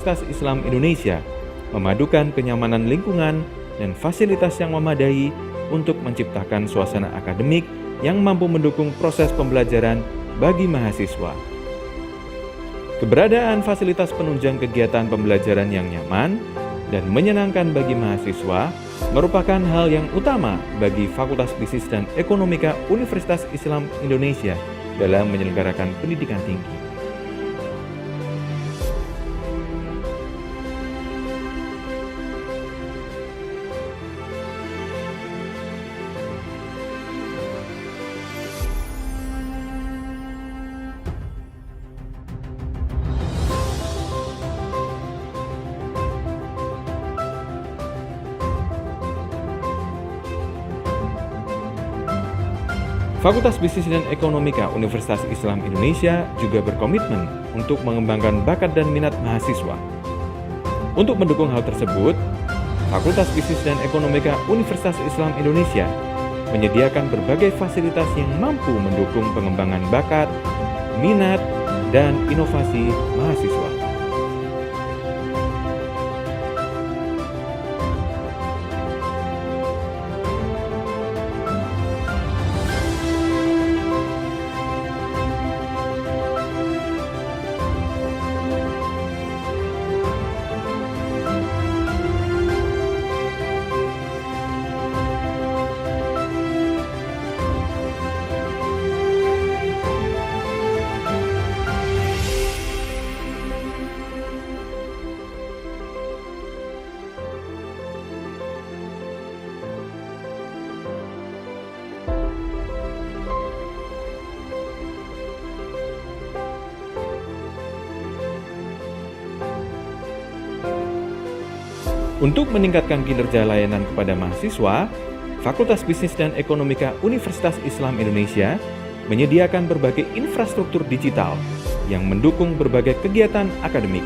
Universitas Islam Indonesia memadukan kenyamanan lingkungan dan fasilitas yang memadai untuk menciptakan suasana akademik yang mampu mendukung proses pembelajaran bagi mahasiswa. Keberadaan fasilitas penunjang kegiatan pembelajaran yang nyaman dan menyenangkan bagi mahasiswa merupakan hal yang utama bagi Fakultas Bisnis dan Ekonomika Universitas Islam Indonesia dalam menyelenggarakan pendidikan tinggi. Fakultas Bisnis dan Ekonomika Universitas Islam Indonesia juga berkomitmen untuk mengembangkan bakat dan minat mahasiswa. Untuk mendukung hal tersebut, Fakultas Bisnis dan Ekonomika Universitas Islam Indonesia menyediakan berbagai fasilitas yang mampu mendukung pengembangan bakat, minat, dan inovasi mahasiswa. Untuk meningkatkan kinerja layanan kepada mahasiswa, Fakultas Bisnis dan Ekonomika Universitas Islam Indonesia menyediakan berbagai infrastruktur digital yang mendukung berbagai kegiatan akademik.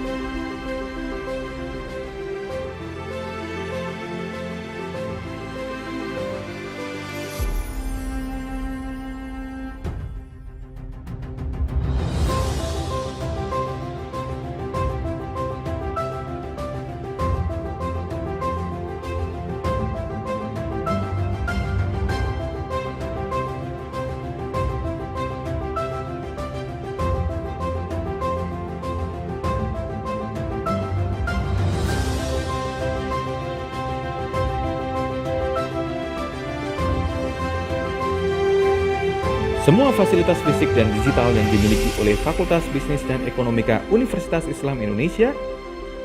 Semua fasilitas fisik dan digital yang dimiliki oleh Fakultas Bisnis dan Ekonomika Universitas Islam Indonesia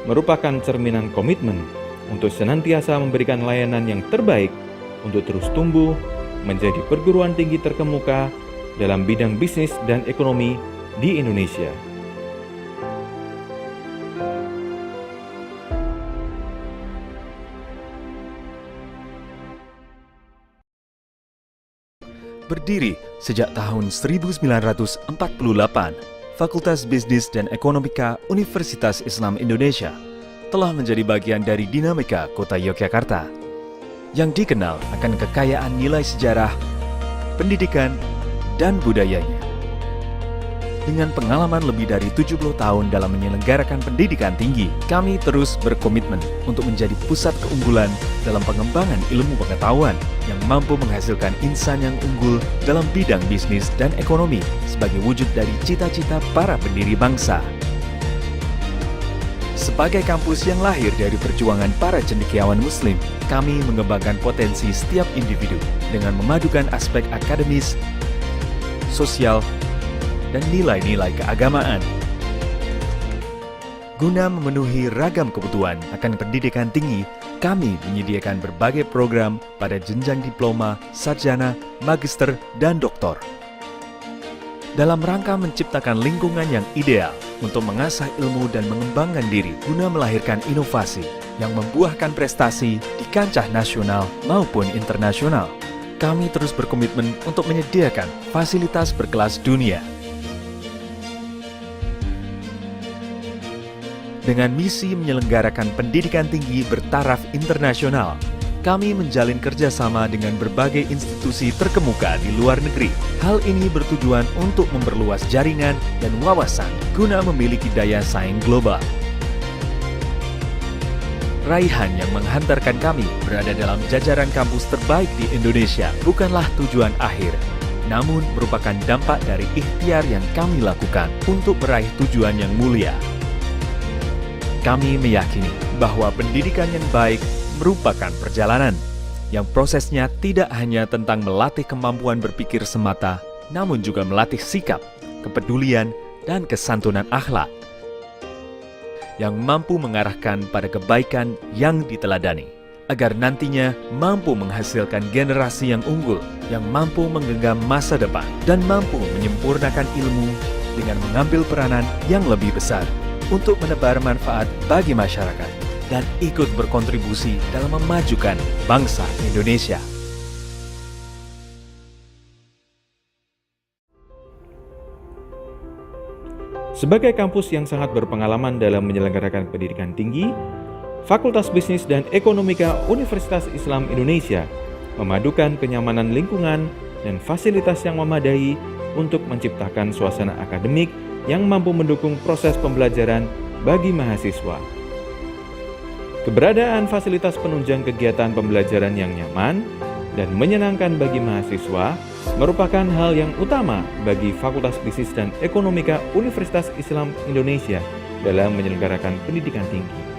merupakan cerminan komitmen untuk senantiasa memberikan layanan yang terbaik untuk terus tumbuh menjadi perguruan tinggi terkemuka dalam bidang bisnis dan ekonomi di Indonesia. Berdiri sejak tahun 1948, Fakultas Bisnis dan Ekonomika Universitas Islam Indonesia telah menjadi bagian dari dinamika Kota Yogyakarta yang dikenal akan kekayaan nilai sejarah, pendidikan, dan budayanya. Dengan pengalaman lebih dari 70 tahun dalam menyelenggarakan pendidikan tinggi, kami terus berkomitmen untuk menjadi pusat keunggulan dalam pengembangan ilmu pengetahuan yang mampu menghasilkan insan yang unggul dalam bidang bisnis dan ekonomi sebagai wujud dari cita-cita para pendiri bangsa. Sebagai kampus yang lahir dari perjuangan para cendekiawan Muslim, kami mengembangkan potensi setiap individu dengan memadukan aspek akademis, sosial, dan nilai-nilai keagamaan. Guna memenuhi ragam kebutuhan akan pendidikan tinggi, kami menyediakan berbagai program pada jenjang diploma, sarjana, magister, dan doktor. Dalam rangka menciptakan lingkungan yang ideal untuk mengasah ilmu dan mengembangkan diri guna melahirkan inovasi yang membuahkan prestasi di kancah nasional maupun internasional, kami terus berkomitmen untuk menyediakan fasilitas berkelas dunia. Dengan misi menyelenggarakan pendidikan tinggi bertaraf internasional, kami menjalin kerjasama dengan berbagai institusi terkemuka di luar negeri. Hal ini bertujuan untuk memperluas jaringan dan wawasan guna memiliki daya saing global. Raihan yang menghantarkan kami berada dalam jajaran kampus terbaik di Indonesia bukanlah tujuan akhir, namun merupakan dampak dari ikhtiar yang kami lakukan untuk meraih tujuan yang mulia. Kami meyakini bahwa pendidikan yang baik merupakan perjalanan, yang prosesnya tidak hanya tentang melatih kemampuan berpikir semata, namun juga melatih sikap, kepedulian, dan kesantunan akhlak yang mampu mengarahkan pada kebaikan yang diteladani, agar nantinya mampu menghasilkan generasi yang unggul, yang mampu menggenggam masa depan, dan mampu menyempurnakan ilmu dengan mengambil peranan yang lebih besar untuk menebar manfaat bagi masyarakat dan ikut berkontribusi dalam memajukan bangsa Indonesia. Sebagai kampus yang sangat berpengalaman dalam menyelenggarakan pendidikan tinggi, Fakultas Bisnis dan Ekonomika Universitas Islam Indonesia memadukan kenyamanan lingkungan dan fasilitas yang memadai untuk menciptakan suasana akademik yang mampu mendukung proses pembelajaran bagi mahasiswa. Keberadaan fasilitas penunjang kegiatan pembelajaran yang nyaman dan menyenangkan bagi mahasiswa merupakan hal yang utama bagi Fakultas Bisnis dan Ekonomika Universitas Islam Indonesia dalam menyelenggarakan pendidikan tinggi.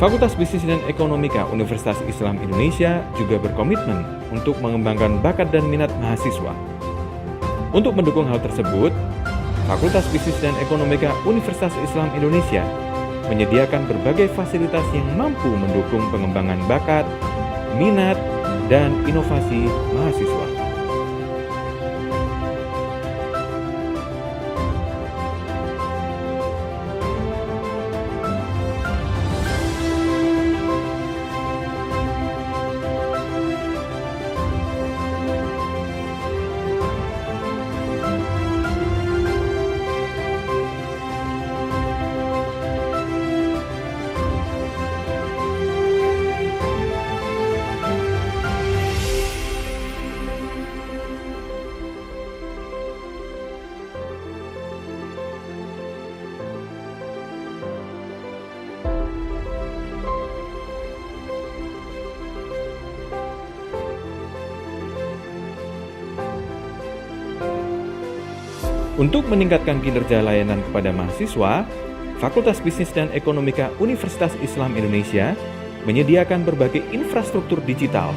Fakultas Bisnis dan Ekonomika Universitas Islam Indonesia juga berkomitmen untuk mengembangkan bakat dan minat mahasiswa. Untuk mendukung hal tersebut, Fakultas Bisnis dan Ekonomika Universitas Islam Indonesia menyediakan berbagai fasilitas yang mampu mendukung pengembangan bakat, minat, dan inovasi mahasiswa. Untuk meningkatkan kinerja layanan kepada mahasiswa, Fakultas Bisnis dan Ekonomika Universitas Islam Indonesia menyediakan berbagai infrastruktur digital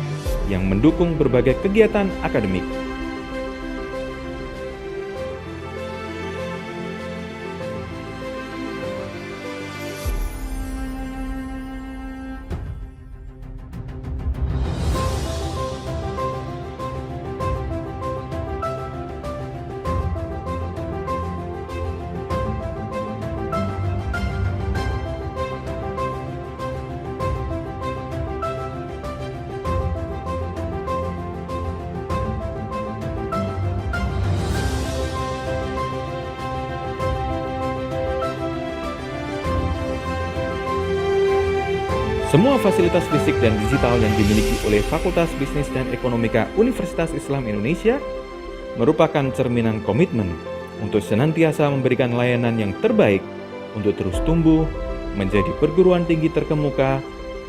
yang mendukung berbagai kegiatan akademik. Semua fasilitas fisik dan digital yang dimiliki oleh Fakultas Bisnis dan Ekonomika Universitas Islam Indonesia merupakan cerminan komitmen untuk senantiasa memberikan layanan yang terbaik untuk terus tumbuh menjadi perguruan tinggi terkemuka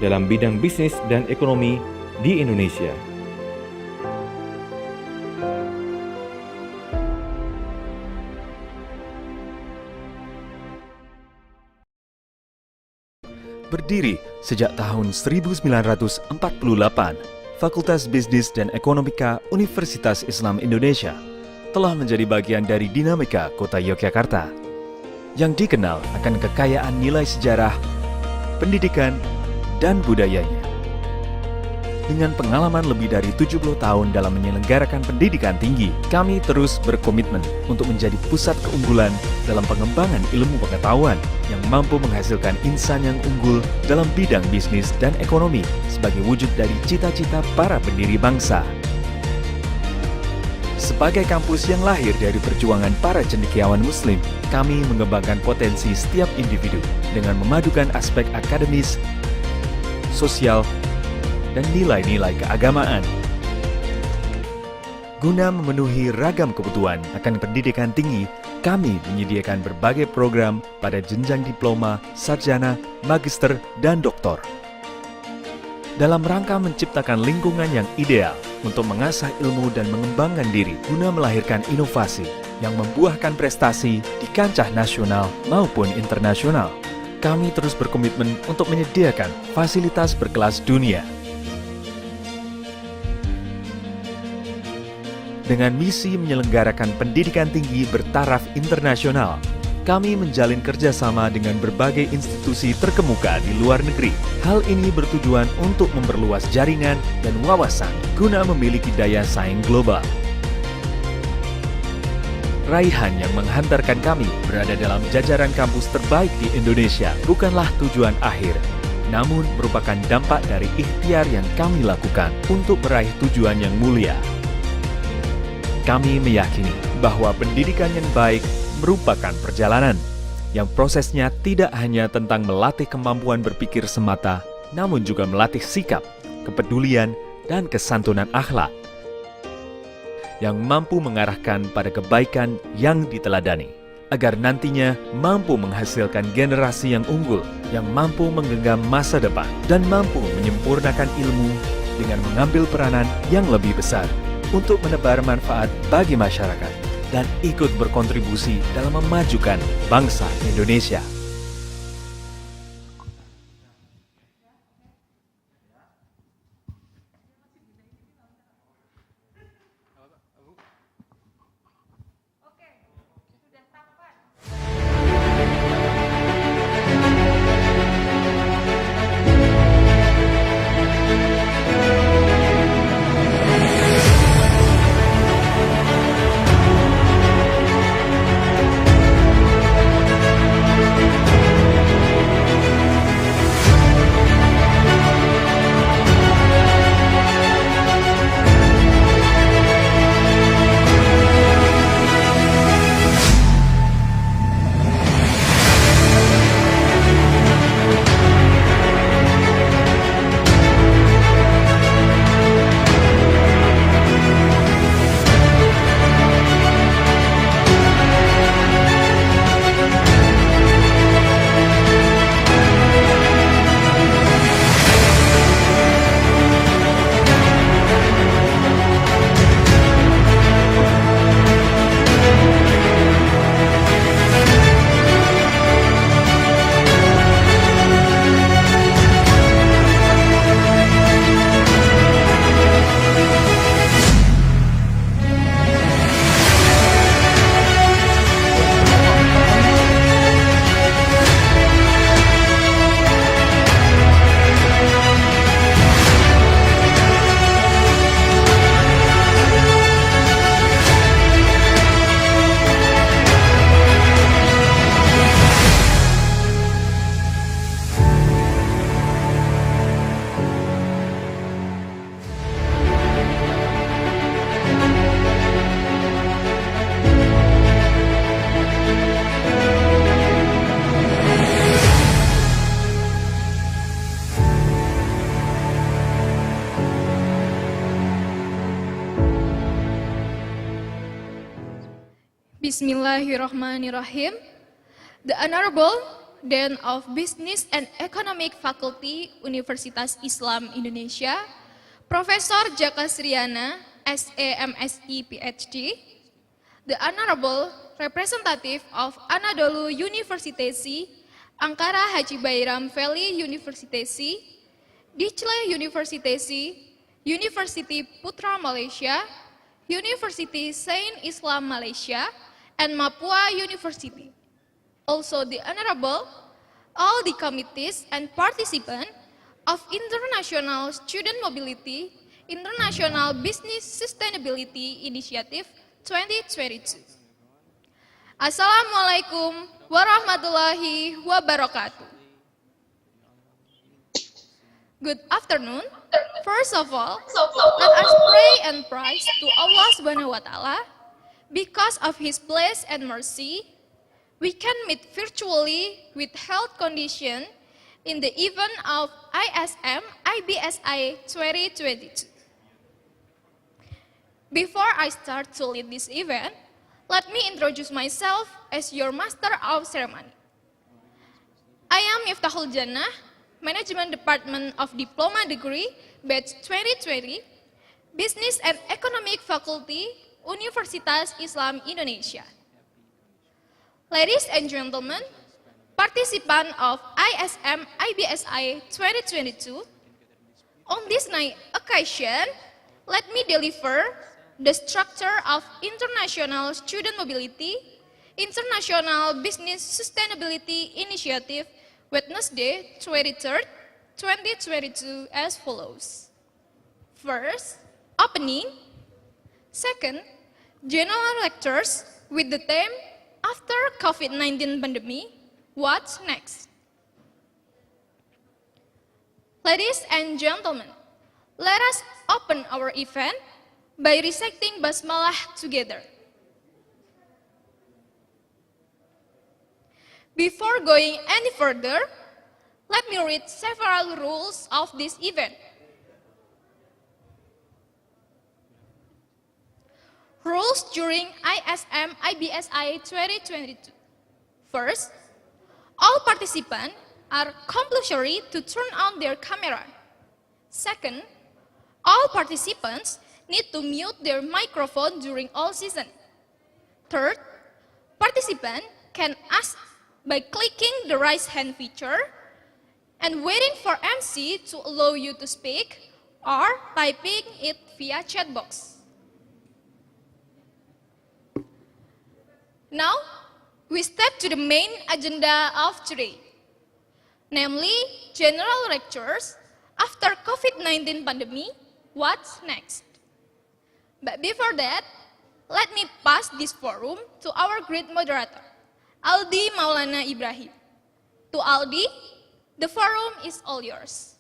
dalam bidang bisnis dan ekonomi di Indonesia. Berdiri sejak tahun 1948, Fakultas Bisnis dan Ekonomika Universitas Islam Indonesia telah menjadi bagian dari dinamika Kota Yogyakarta, yang dikenal akan kekayaan nilai sejarah, pendidikan, dan budayanya. Dengan pengalaman lebih dari 70 tahun dalam menyelenggarakan pendidikan tinggi, kami terus berkomitmen untuk menjadi pusat keunggulan dalam pengembangan ilmu pengetahuan yang mampu menghasilkan insan yang unggul dalam bidang bisnis dan ekonomi sebagai wujud dari cita-cita para pendiri bangsa. Sebagai kampus yang lahir dari perjuangan para cendekiawan Muslim, kami mengembangkan potensi setiap individu dengan memadukan aspek akademis, sosial, dan nilai-nilai keagamaan. Guna memenuhi ragam kebutuhan akan pendidikan tinggi, kami menyediakan berbagai program pada jenjang diploma, sarjana, magister, dan doktor. Dalam rangka menciptakan lingkungan yang ideal untuk mengasah ilmu dan mengembangkan diri guna melahirkan inovasi yang membuahkan prestasi di kancah nasional maupun internasional, kami terus berkomitmen untuk menyediakan fasilitas berkelas dunia. Dengan misi menyelenggarakan pendidikan tinggi bertaraf internasional, kami menjalin kerjasama dengan berbagai institusi terkemuka di luar negeri. Hal ini bertujuan untuk memperluas jaringan dan wawasan guna memiliki daya saing global. Raihan yang menghantarkan kami berada dalam jajaran kampus terbaik di Indonesia bukanlah tujuan akhir, namun merupakan dampak dari ikhtiar yang kami lakukan untuk meraih tujuan yang mulia. Kami meyakini bahwa pendidikan yang baik merupakan perjalanan yang prosesnya tidak hanya tentang melatih kemampuan berpikir semata, namun juga melatih sikap, kepedulian, dan kesantunan akhlak yang mampu mengarahkan pada kebaikan yang diteladani, agar nantinya mampu menghasilkan generasi yang unggul, yang mampu menggenggam masa depan, dan mampu menyempurnakan ilmu dengan mengambil peranan yang lebih besar untuk menebar manfaat bagi masyarakat dan ikut berkontribusi dalam memajukan bangsa Indonesia. Bismillahirrahmanirrahim. The Honorable Dean of Business and Economic Faculty Universitas Islam Indonesia, Profesor Jaka Sriana, SAMSI PhD, the Honorable Representative of Anadolu Universitesi, Ankara Haji Bairam Valley Universitesi, Dichle Universitesi, University Putra Malaysia, University Saint Islam Malaysia, and Mapua University. Also the Honorable, all the committees and participants of International Student Mobility, International Business Sustainability Initiative 2022. Assalamualaikum warahmatullahi wabarakatuh. Good afternoon. First of all, let us pray and praise to Allah Subhanahu wa Ta'ala. Because of His bless and mercy, we can meet virtually with health condition in the event of ISM IBSI 2022. Before I start to lead this event, let me introduce myself as your Master of Ceremony. I am Miftahul Jannah, Management Department of Diploma Degree, Batch 2020, Business and Economic Faculty, Universitas Islam Indonesia. Ladies and gentlemen, participants of ISM IBSI 2022, on this night occasion, let me deliver the structure of International Student Mobility, International Business Sustainability Initiative, Wednesday, 23rd, 2022 as follows. First, opening. Second, general lectures with the theme, After COVID-19 Pandemic, What's Next? Ladies and gentlemen, let us open our event by reciting Basmalah together. Before going any further, let me read several rules of this event. Rules during ISM IBSI 2022. First, all participants are compulsory to turn on their camera. Second, all participants need to mute their microphone during all sessions. Third, participants can ask by clicking the raise hand feature and waiting for MC to allow you to speak or typing it via chat box. Now, we step to the main agenda of today, namely general lectures after COVID-19 pandemic, what's next? But before that, let me pass this forum to our great moderator, Aldi Maulana Ibrahim. To Aldi, the forum is all yours.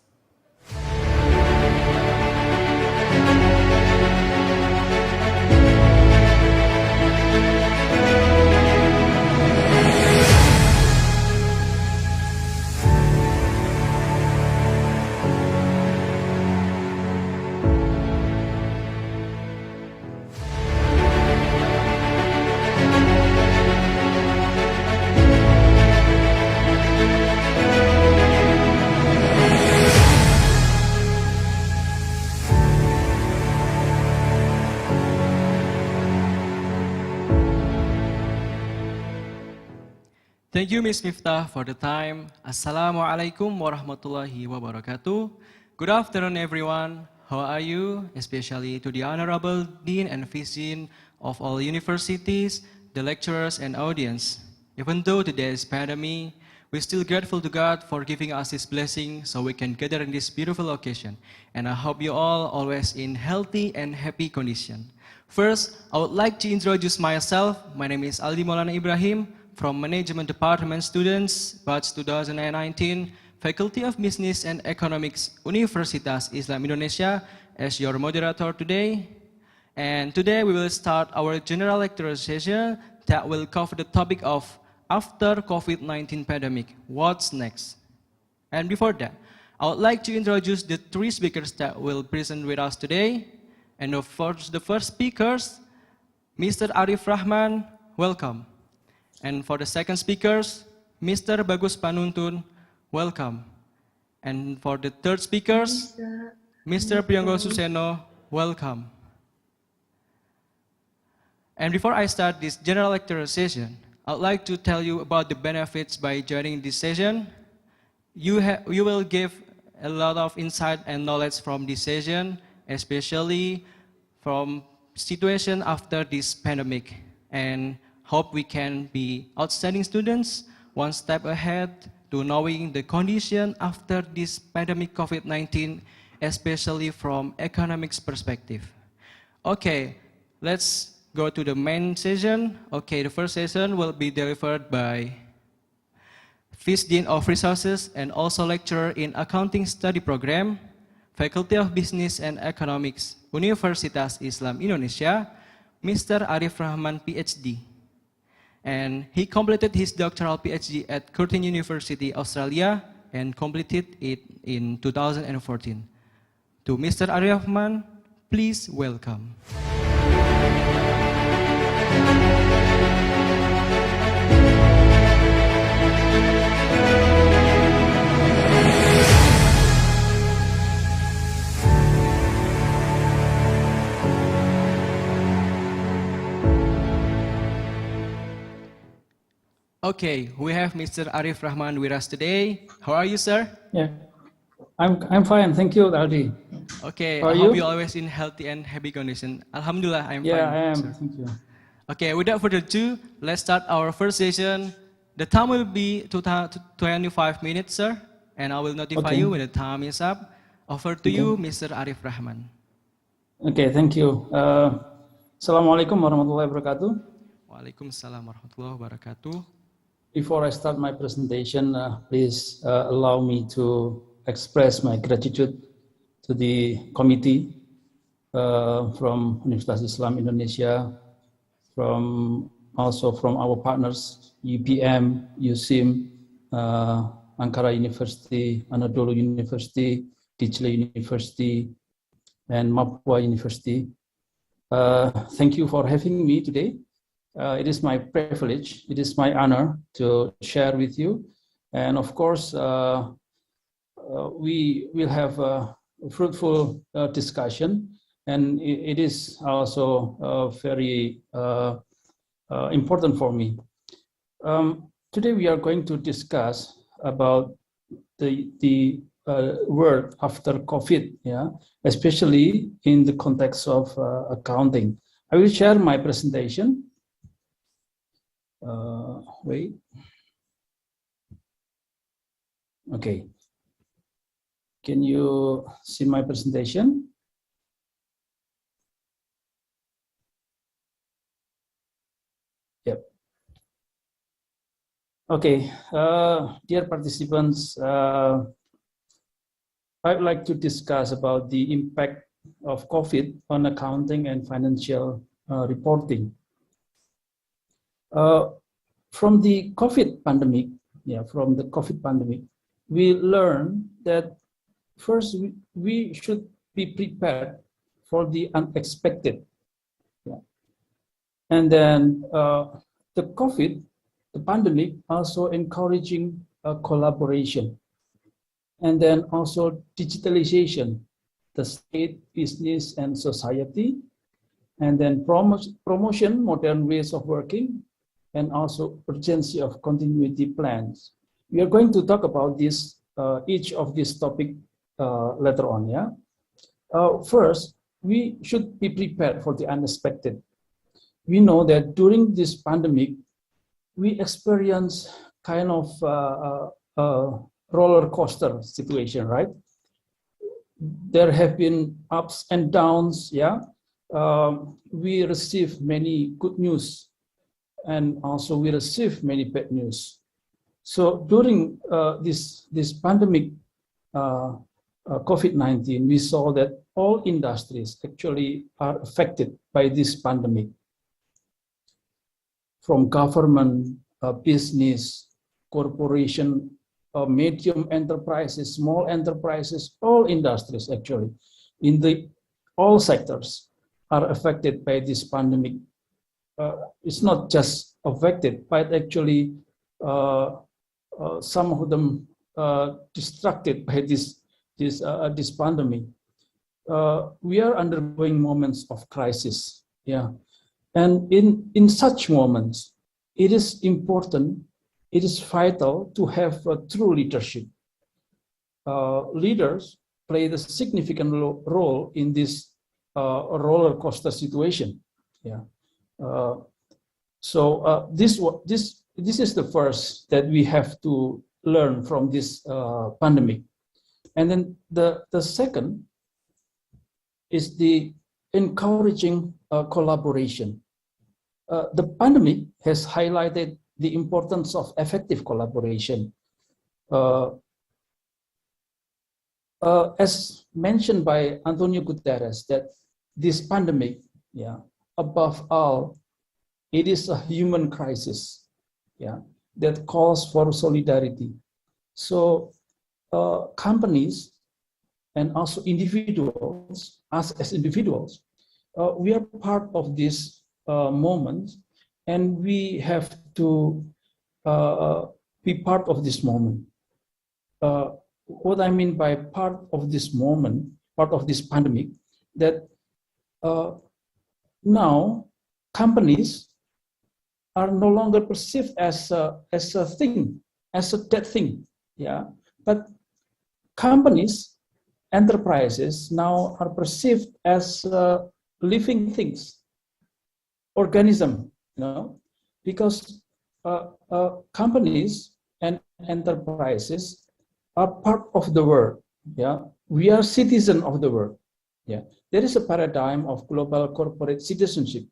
Thank you, Ms. Miftah, for the time. Assalamualaikum warahmatullahi wabarakatuh. Good afternoon, everyone. How are you? Especially to the Honorable Dean and Vice of all universities, the lecturers and audience. Even though today is pandemic, we're still grateful to God for giving us His blessing so we can gather in this beautiful occasion. And I hope you all always in healthy and happy condition. First, I would like to introduce myself. My name is Aldi Maulana Ibrahim, from Management Department students, batch 2019, Faculty of Business and Economics, Universitas Islam Indonesia, as your moderator today. And today we will start our general lecture session that will cover the topic of after COVID-19 pandemic, what's next? And before that, I would like to introduce the three speakers that will present with us today. And the first speakers, Mr. Arif Rahman, welcome. And for the second speakers, Mr. Bagus Panuntun, welcome. And for the third speakers, Mr. Priyanggo Suseno, welcome. And before I start this general lecture session, I'd like to tell you about the benefits by joining this session. You will give a lot of insight and knowledge from this session, especially from situation after this pandemic. And hope we can be outstanding students, one step ahead to knowing the condition after this pandemic COVID-19, especially from economics perspective. Okay, let's go to the main session. Okay, the first session will be delivered by Vice Dean of Resources and also lecturer in Accounting Study Program, Faculty of Business and Economics, Universitas Islam Indonesia, Mr. Arif Rahman, PhD. And he completed his doctoral PhD at Curtin University, Australia, and completed it in 2014. To Mr. Arif Rahman, please welcome. Okay, we have Mr. Arif Rahman with us today. How are you, sir? Yeah, I'm fine. Thank you, Aldi. Okay, How I are hope you? you're always in healthy and happy condition. Alhamdulillah, I'm Yeah, fine. I am. sir. Thank you. Okay, without further ado, let's start our first session. The time will be 25 minutes, sir, and I will notify Okay. you when the time is up. Over to you, Mr. Arif Rahman. Okay, thank you. Assalamualaikum warahmatullahi wabarakatuh. Waalaikumsalam warahmatullahi wabarakatuh. Before I start my presentation, please allow me to express my gratitude to the committee from Universitas Islam Indonesia, also from our partners, UPM, USIM, Ankara University, Anadolu University, Dichle University, and Mapua University. Thank you for having me today. It is my privilege, it is my honor to share with you. And of course, we will have a fruitful discussion. And it is also very important for me. Today we are going to discuss about the world after COVID, yeah, especially in the context of accounting. I will share my presentation. Wait. Okay. Can you see my presentation? Yep. Okay, dear participants, I'd like to discuss about the impact of COVID on accounting and financial reporting. From the COVID pandemic, we learned that first we should be prepared for the unexpected. Yeah. And then the pandemic also encouraging collaboration. And then also digitalization, the state, business, and society. And then promotion, modern ways of working, and also urgency of continuity plans. We are going to talk about this, each of these topics later on. Yeah. First, we should be prepared for the unexpected. We know that during this pandemic, we experience kind of roller coaster situation, right? There have been ups and downs. Yeah. We receive many good news, and also we receive many bad news. So during this pandemic, COVID-19, we saw that all industries actually are affected by this pandemic. From government, business, corporation, medium enterprises, small enterprises, all industries actually, all sectors are affected by this pandemic. It's not just affected, but actually some of them distracted by this pandemic. We are undergoing moments of crisis, yeah. And in such moments, it is important, it is vital to have a true leadership. Leaders play the significant role in this roller coaster situation. Yeah. This is the first that we have to learn from this pandemic. And then the second is the encouraging collaboration. The pandemic has highlighted the importance of effective collaboration as mentioned by Antonio Guterres, that this pandemic, yeah, above all, it is a human crisis, yeah, that calls for solidarity. So companies and also individuals, us as individuals, we are part of this moment, and we have to be part of this moment. What I mean by part of this moment, part of this pandemic, that now companies are no longer perceived as a thing, as a dead thing, yeah. But companies, enterprises now are perceived as living things, organism, because companies and enterprises are part of the world. Yeah, we are citizens of the world. Yeah, there is a paradigm of global corporate citizenship.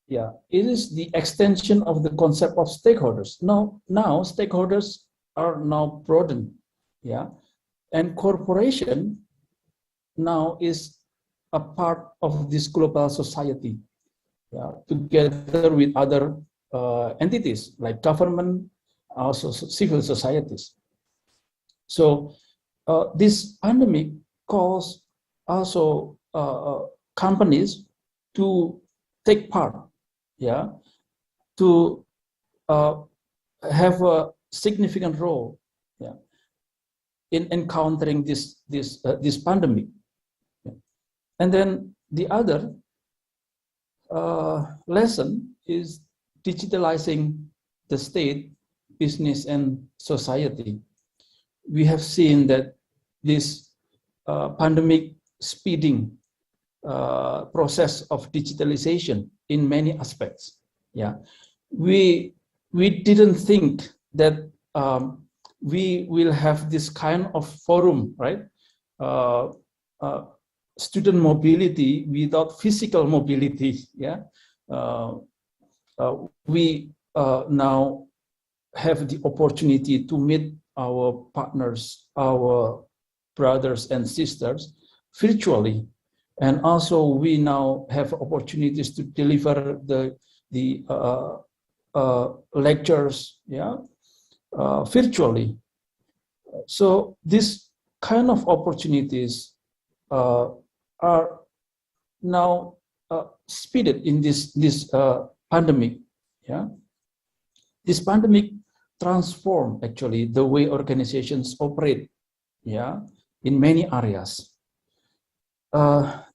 Yeah, it is the extension of the concept of stakeholders. Now stakeholders are now broadened. Yeah, and corporation now is a part of this global society. Yeah, together with other entities like government, also civil societies. So this pandemic calls also companies to take part, yeah, to have a significant role, yeah, in encountering this pandemic. Yeah. And then the other lesson is digitalizing the state, business, and society. We have seen that this pandemic speeding process of digitalization in many aspects. Yeah, we didn't think that we will have this kind of forum, right? Student mobility without physical mobility. Yeah, we now have the opportunity to meet our partners, our brothers and sisters virtually, and also we now have opportunities to deliver the lectures, yeah, virtually. So this kind of opportunities are now speeded in this pandemic. Yeah, this pandemic transform actually the way organizations operate, yeah, in many areas.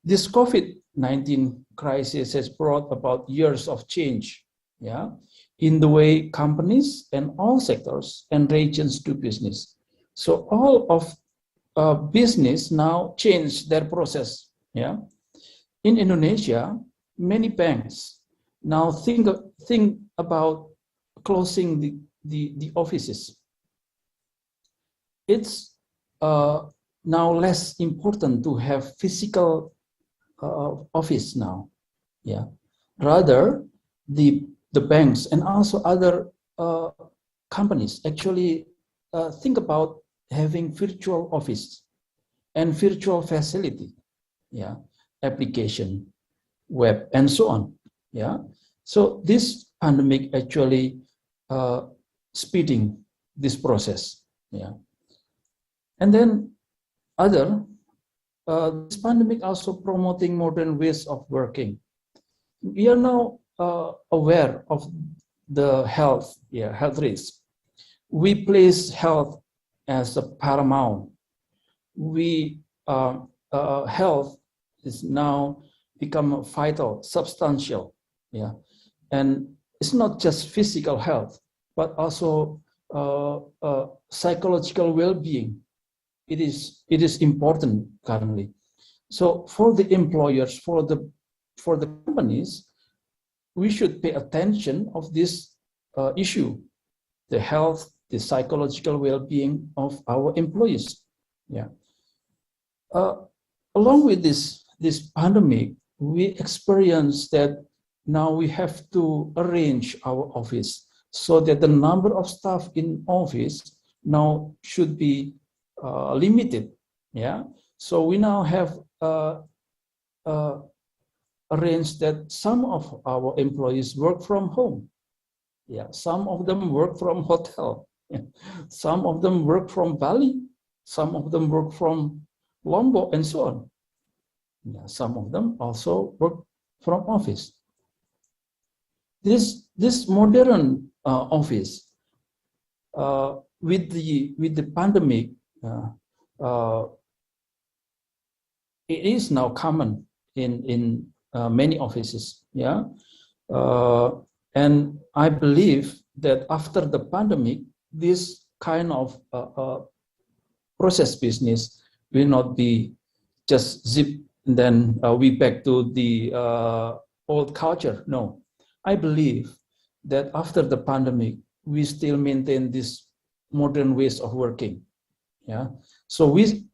This COVID-19 crisis has brought about years of change, yeah, in the way companies and all sectors and regions do business. So all of business now change their process, yeah. In Indonesia, many banks now think about closing the offices. It's now less important to have physical office now. Yeah, rather the banks and also other companies actually think about having virtual office and virtual facility. Yeah, application, web, and so on. Yeah, so this pandemic actually speeding this process. Yeah, and then this pandemic also promoting modern ways of working. We are now aware of the health risk. We place health as a paramount. Health is now become vital, substantial. Yeah, and it's not just physical health, but also psychological well-being. It is important currently. So for the employers, for the companies, we should pay attention of this issue, the health, the psychological well-being of our employees. Yeah. Along with this pandemic, we experience that now we have to arrange our office so that the number of staff in office now should be limited. Yeah, so we now have arranged that some of our employees work from home. Yeah, some of them work from hotel. Some of them work from Bali. Some of them work from Lombok and so on. Yeah, some of them also work from office. This modern office with the pandemic, it is now common in many offices. Yeah, and I believe that after the pandemic, this kind of process business will not be just zip and then we back to the old culture. No, I believe that after the pandemic, we still maintain this modern ways of working. Yeah, so we've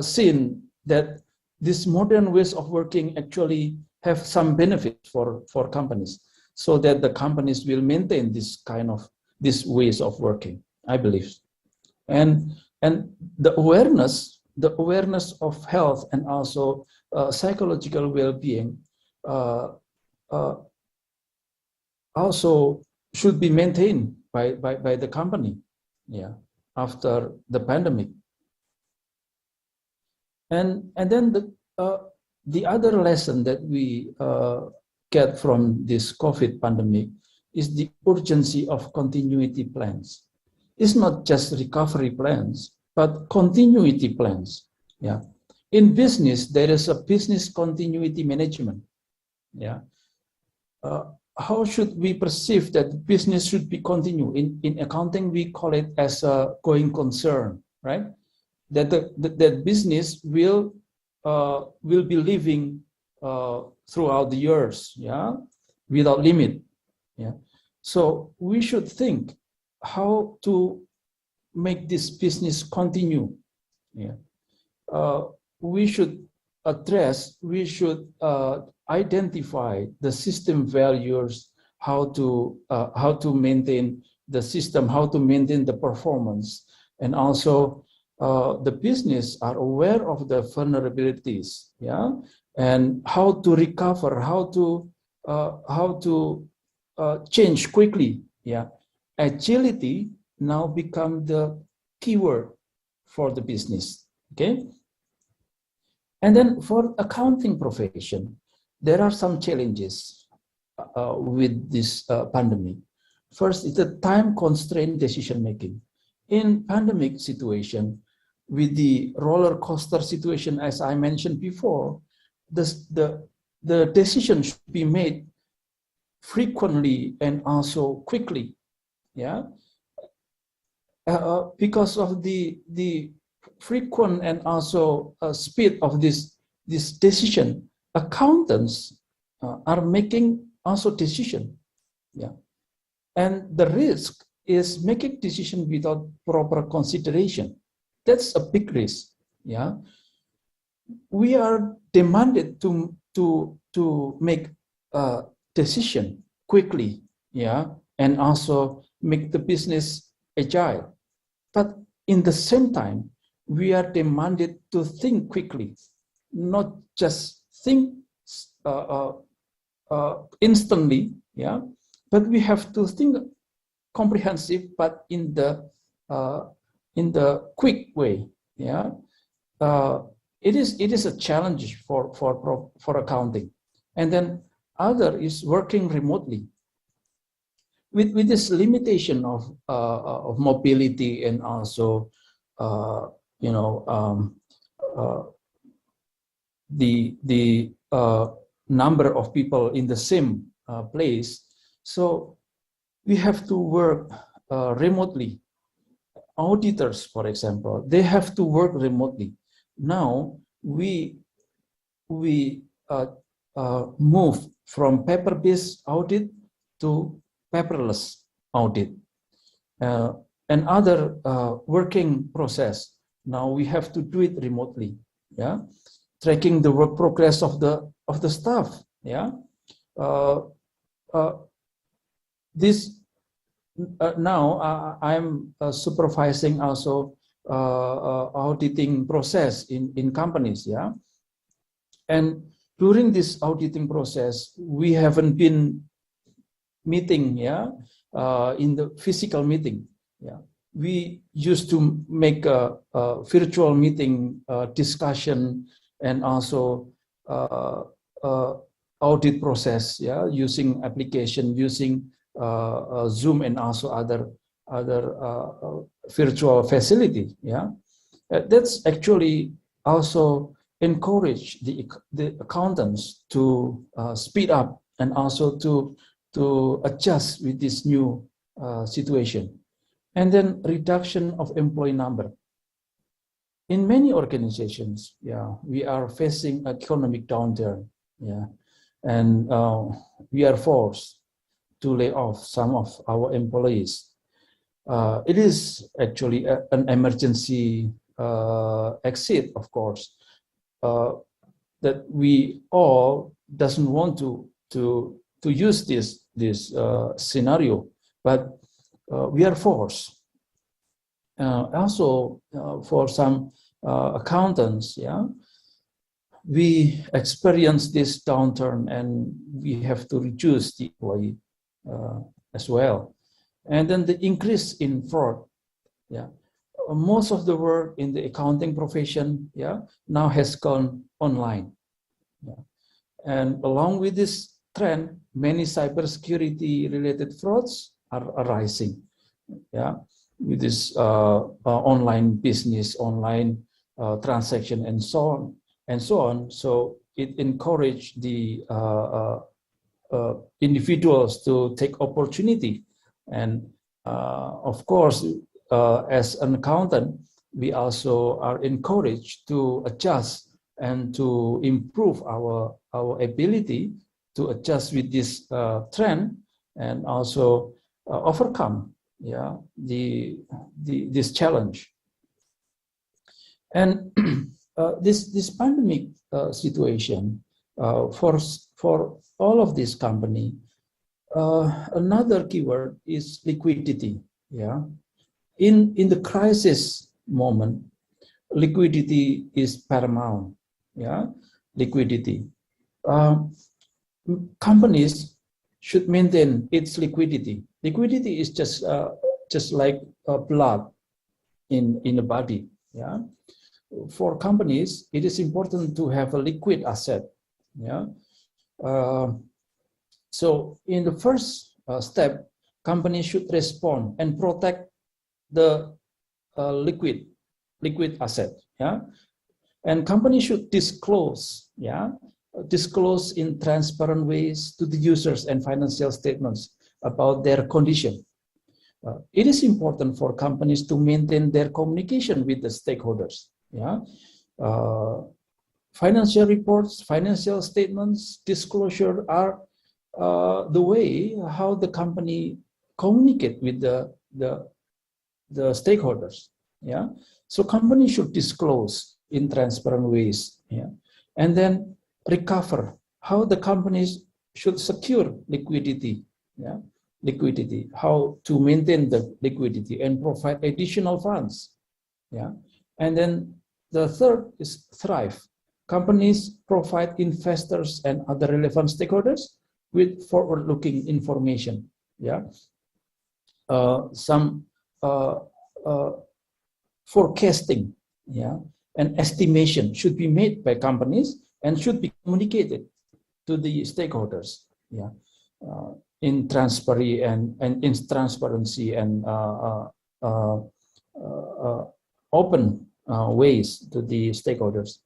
seen that these modern ways of working actually have some benefits for companies, so that the companies will maintain this kind of these ways of working, I believe. And the awareness of health and also psychological well-being also should be maintained by the company, yeah, after the pandemic. And then the other lesson that we get from this COVID pandemic is the urgency of continuity plans. It's not just recovery plans, but continuity plans. Yeah, in business there is a business continuity management. Yeah, how should we perceive that business should be continued? In accounting, we call it as a going concern, right? That that business will be living throughout the years, yeah, without limit. Yeah, so we should think how to make this business continue. Yeah, we should identify the system values, how to maintain the system, how to maintain the performance, and also the business are aware of the vulnerabilities, yeah, and how to recover, how to change quickly. Yeah, agility now become the keyword for the business. Okay, and then for accounting profession, there are some challenges with this pandemic. First, it's the time constrained decision making. In pandemic situation, with the roller coaster situation, as I mentioned before, the decision should be made frequently and also quickly. Yeah, because of the frequent and also speed of this decision, accountants are making also decision. Yeah, and the risk is making decision without proper consideration. That's a big risk. Yeah, we are demanded to make a decision quickly. Yeah, and also make the business agile. But in the same time, we are demanded to think quickly, not just think instantly. Yeah, but we have to think comprehensive, but in the quick way. Yeah, it is a challenge for accounting. And then other is working remotely. With this limitation of mobility and also the number of people in the same place, so we have to work remotely. Auditors, for example, they have to work remotely. Now we move from paper-based audit to paperless audit, and other working process. Now we have to do it remotely. Yeah, tracking the work progress of the staff. Yeah, now I'm supervising also auditing process in companies, yeah. And during this auditing process, we haven't been meeting, yeah, in the physical meeting, yeah. We used to make a virtual meeting discussion and also audit process, yeah, using application, using Zoom and also other virtual facility, yeah. That's actually also encourage the accountants to speed up and also to adjust with this new situation. And then reduction of employee number. In many organizations, yeah, we are facing economic downturn, yeah, and we are forced to lay off some of our employees. It is actually an emergency exit, of course, that we all doesn't want to use this scenario, but we are forced. Also, for some accountants, yeah, we experience this downturn and we have to reduce the employee as well. And then the increase in fraud, yeah. Most of the work in the accounting profession, yeah, now has gone online. Yeah. And along with this trend, many cybersecurity related frauds are arising, yeah, with this online business, online transaction, and so on and so on. So it encouraged the individuals to take opportunity, and of course, as an accountant, we also are encouraged to adjust and to improve our ability to adjust with this trend and also overcome, yeah, this challenge. And this pandemic situation for all of this company, another keyword is liquidity, yeah. In the crisis moment, liquidity is paramount, yeah, liquidity. Companies should maintain its liquidity. Liquidity is just like blood in the body, yeah. For companies, it is important to have a liquid asset, yeah. So in the first step, companies should respond and protect the liquid asset, yeah, and companies should disclose, yeah, disclose in transparent ways to the users and financial statements about their condition. It is important for companies to maintain their communication with the stakeholders, yeah. Financial reports, financial statements, disclosure are the way how the company communicate with the stakeholders, yeah. So companies should disclose in transparent ways, yeah, and then recover how the companies should secure liquidity, yeah, liquidity, how to maintain the liquidity and provide additional funds, yeah. And then the third is thrive. Companies provide investors and other relevant stakeholders with forward-looking information, yeah. Some forecasting, yeah, and estimation should be made by companies and should be communicated to the stakeholders, yeah, in transparency and open ways to the stakeholders.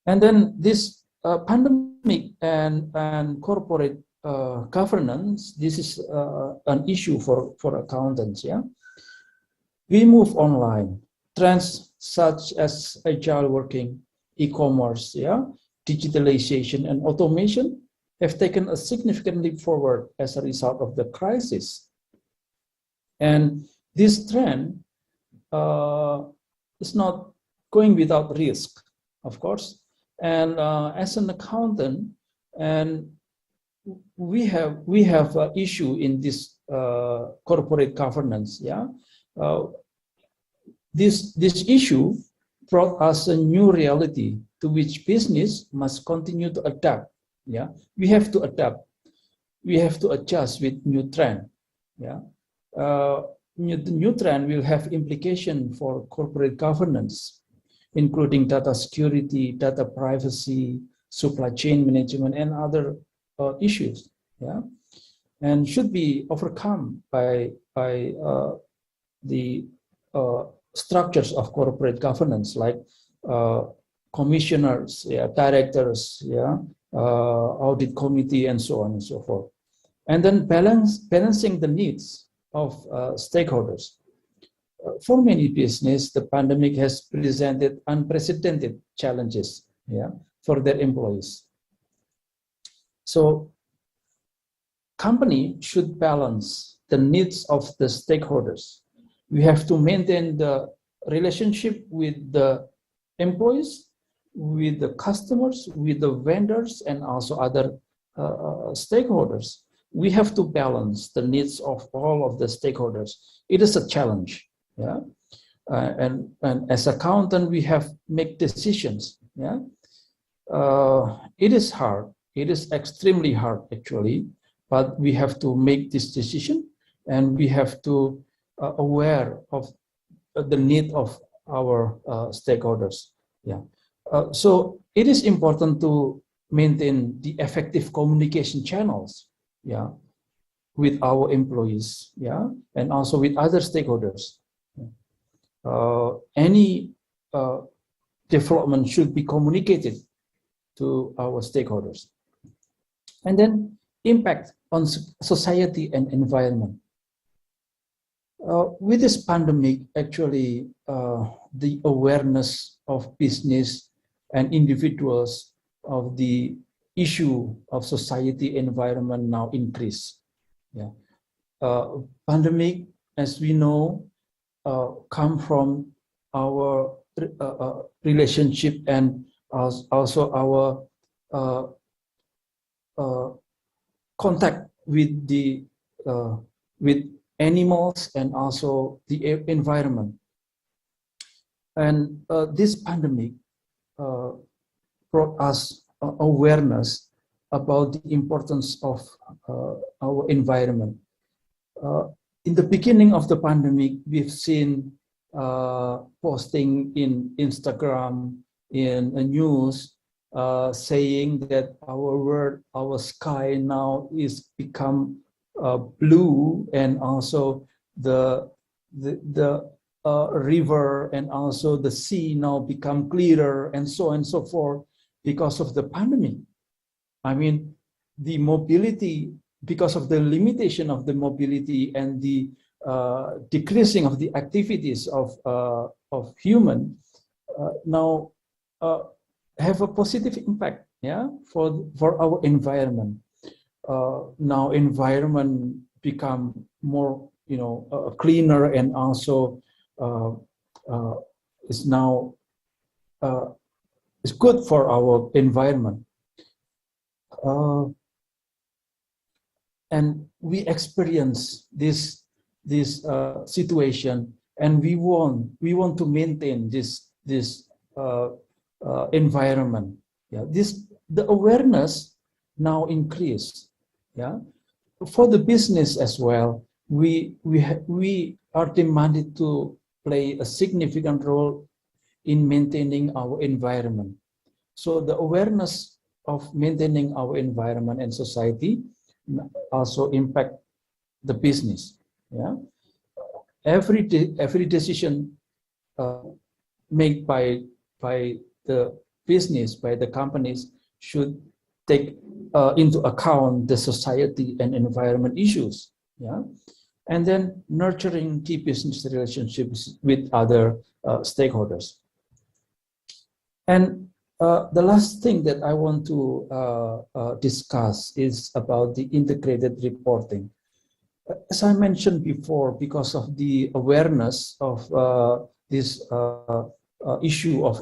And then this pandemic and corporate governance, this is an issue for accountants, yeah. We move online. Trends such as agile working, e-commerce, yeah, digitalization and automation have taken a significant leap forward as a result of the crisis. And this trend is not going without risk, of course. And as an accountant, and we have an issue in this corporate governance. Yeah, this issue brought us a new reality to which business must continue to adapt. Yeah, we have to adapt. We have to adjust with new trend. Yeah, new trend will have implication for corporate governance, including data security, data privacy, supply chain management, and other issues. Yeah, and should be overcome by the structures of corporate governance, like commissioners, yeah, directors, yeah, audit committee, and so on and so forth. And then balancing the needs of stakeholders. For many business, the pandemic has presented unprecedented challenges, yeah, for their employees. So, company should balance the needs of the stakeholders. We have to maintain the relationship with the employees, with the customers, with the vendors, and also other stakeholders. We have to balance the needs of all of the stakeholders. It is a challenge, yeah. And as accountant, we have to make decisions, yeah. It is hard. It is extremely hard, actually, but we have to make this decision, and we have to aware of the need of our stakeholders. Yeah. So it is important to maintain the effective communication channels, yeah, with our employees, yeah, and also with other stakeholders. Any development should be communicated to our stakeholders. And then impact on society and environment. With this pandemic, actually, the awareness of business and individuals of the issue of society environment now increase. Yeah, pandemic, as we know, come from our relationship and also our contact with the with animals and also the environment. And this pandemic brought us awareness about the importance of our environment. In the beginning of the pandemic, we've seen posting in Instagram, in news, saying that our world, our sky now is become blue, and also the river and also the sea now become clearer, and so on and so forth, because of the pandemic. I mean, the mobility, because of the limitation of the mobility and the decreasing of the activities of human, now have a positive impact, yeah, for our environment. Now environment become more, cleaner, and also is now is good for our environment. And we experience this situation, and we want to maintain this environment. Yeah, the awareness now increase. Yeah, for the business as well, we are demanded to play a significant role in maintaining our environment. So the awareness of maintaining our environment and society also impact the business. Yeah, every decision made by the business, by the companies, should take into account the society and environment issues. Yeah, and then nurturing key business relationships with other stakeholders. And the last thing that I want to discuss is about the integrated reporting. As I mentioned before, because of the awareness of this issue of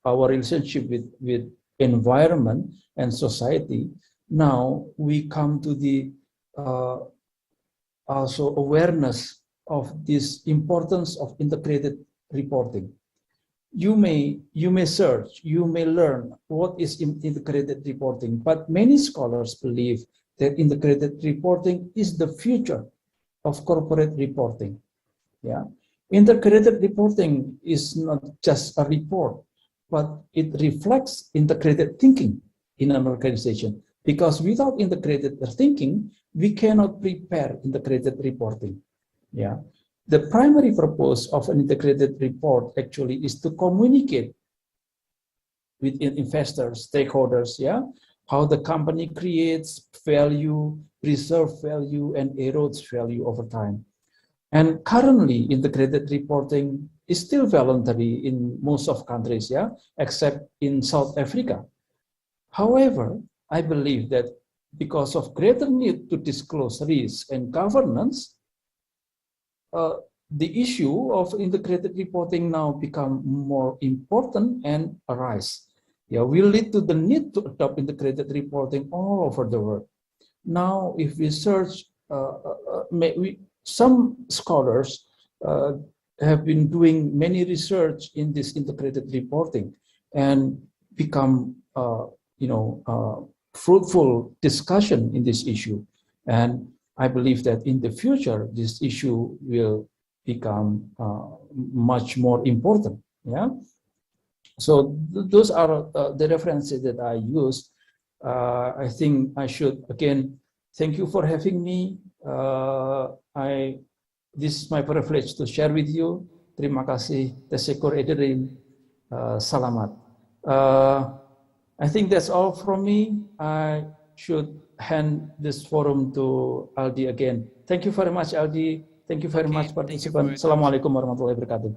our relationship with environment and society, now we come to the also awareness of this importance of integrated reporting. You may search, you may learn what is integrated reporting, but many scholars believe that integrated reporting is the future of corporate reporting. Yeah, integrated reporting is not just a report, but it reflects integrated thinking in an organization. Because without integrated thinking, we cannot prepare integrated reporting. Yeah. The primary purpose of an integrated report actually is to communicate with investors, stakeholders, yeah, how the company creates value, preserve value, and erodes value over time. And currently, integrated reporting is still voluntary in most of countries, yeah, except in South Africa. However, I believe that because of greater need to disclose risk and governance, the issue of integrated reporting now become more important and arise. Yeah, will lead to the need to adopt integrated reporting all over the world. Now, if we search, some scholars have been doing many research in this integrated reporting and become, fruitful discussion in this issue. And I believe that in the future, this issue will become much more important. Yeah. So those are the references that I used. I think I should again thank you for having me. This is my privilege to share with you. Terima kasih. Teşekkür ederim. Salamat. I think that's all from me. I should hand this forum to Aldi again. Thank you very much, Aldi. Thank you very much, participants. Assalamualaikum warahmatullahi wabarakatuh.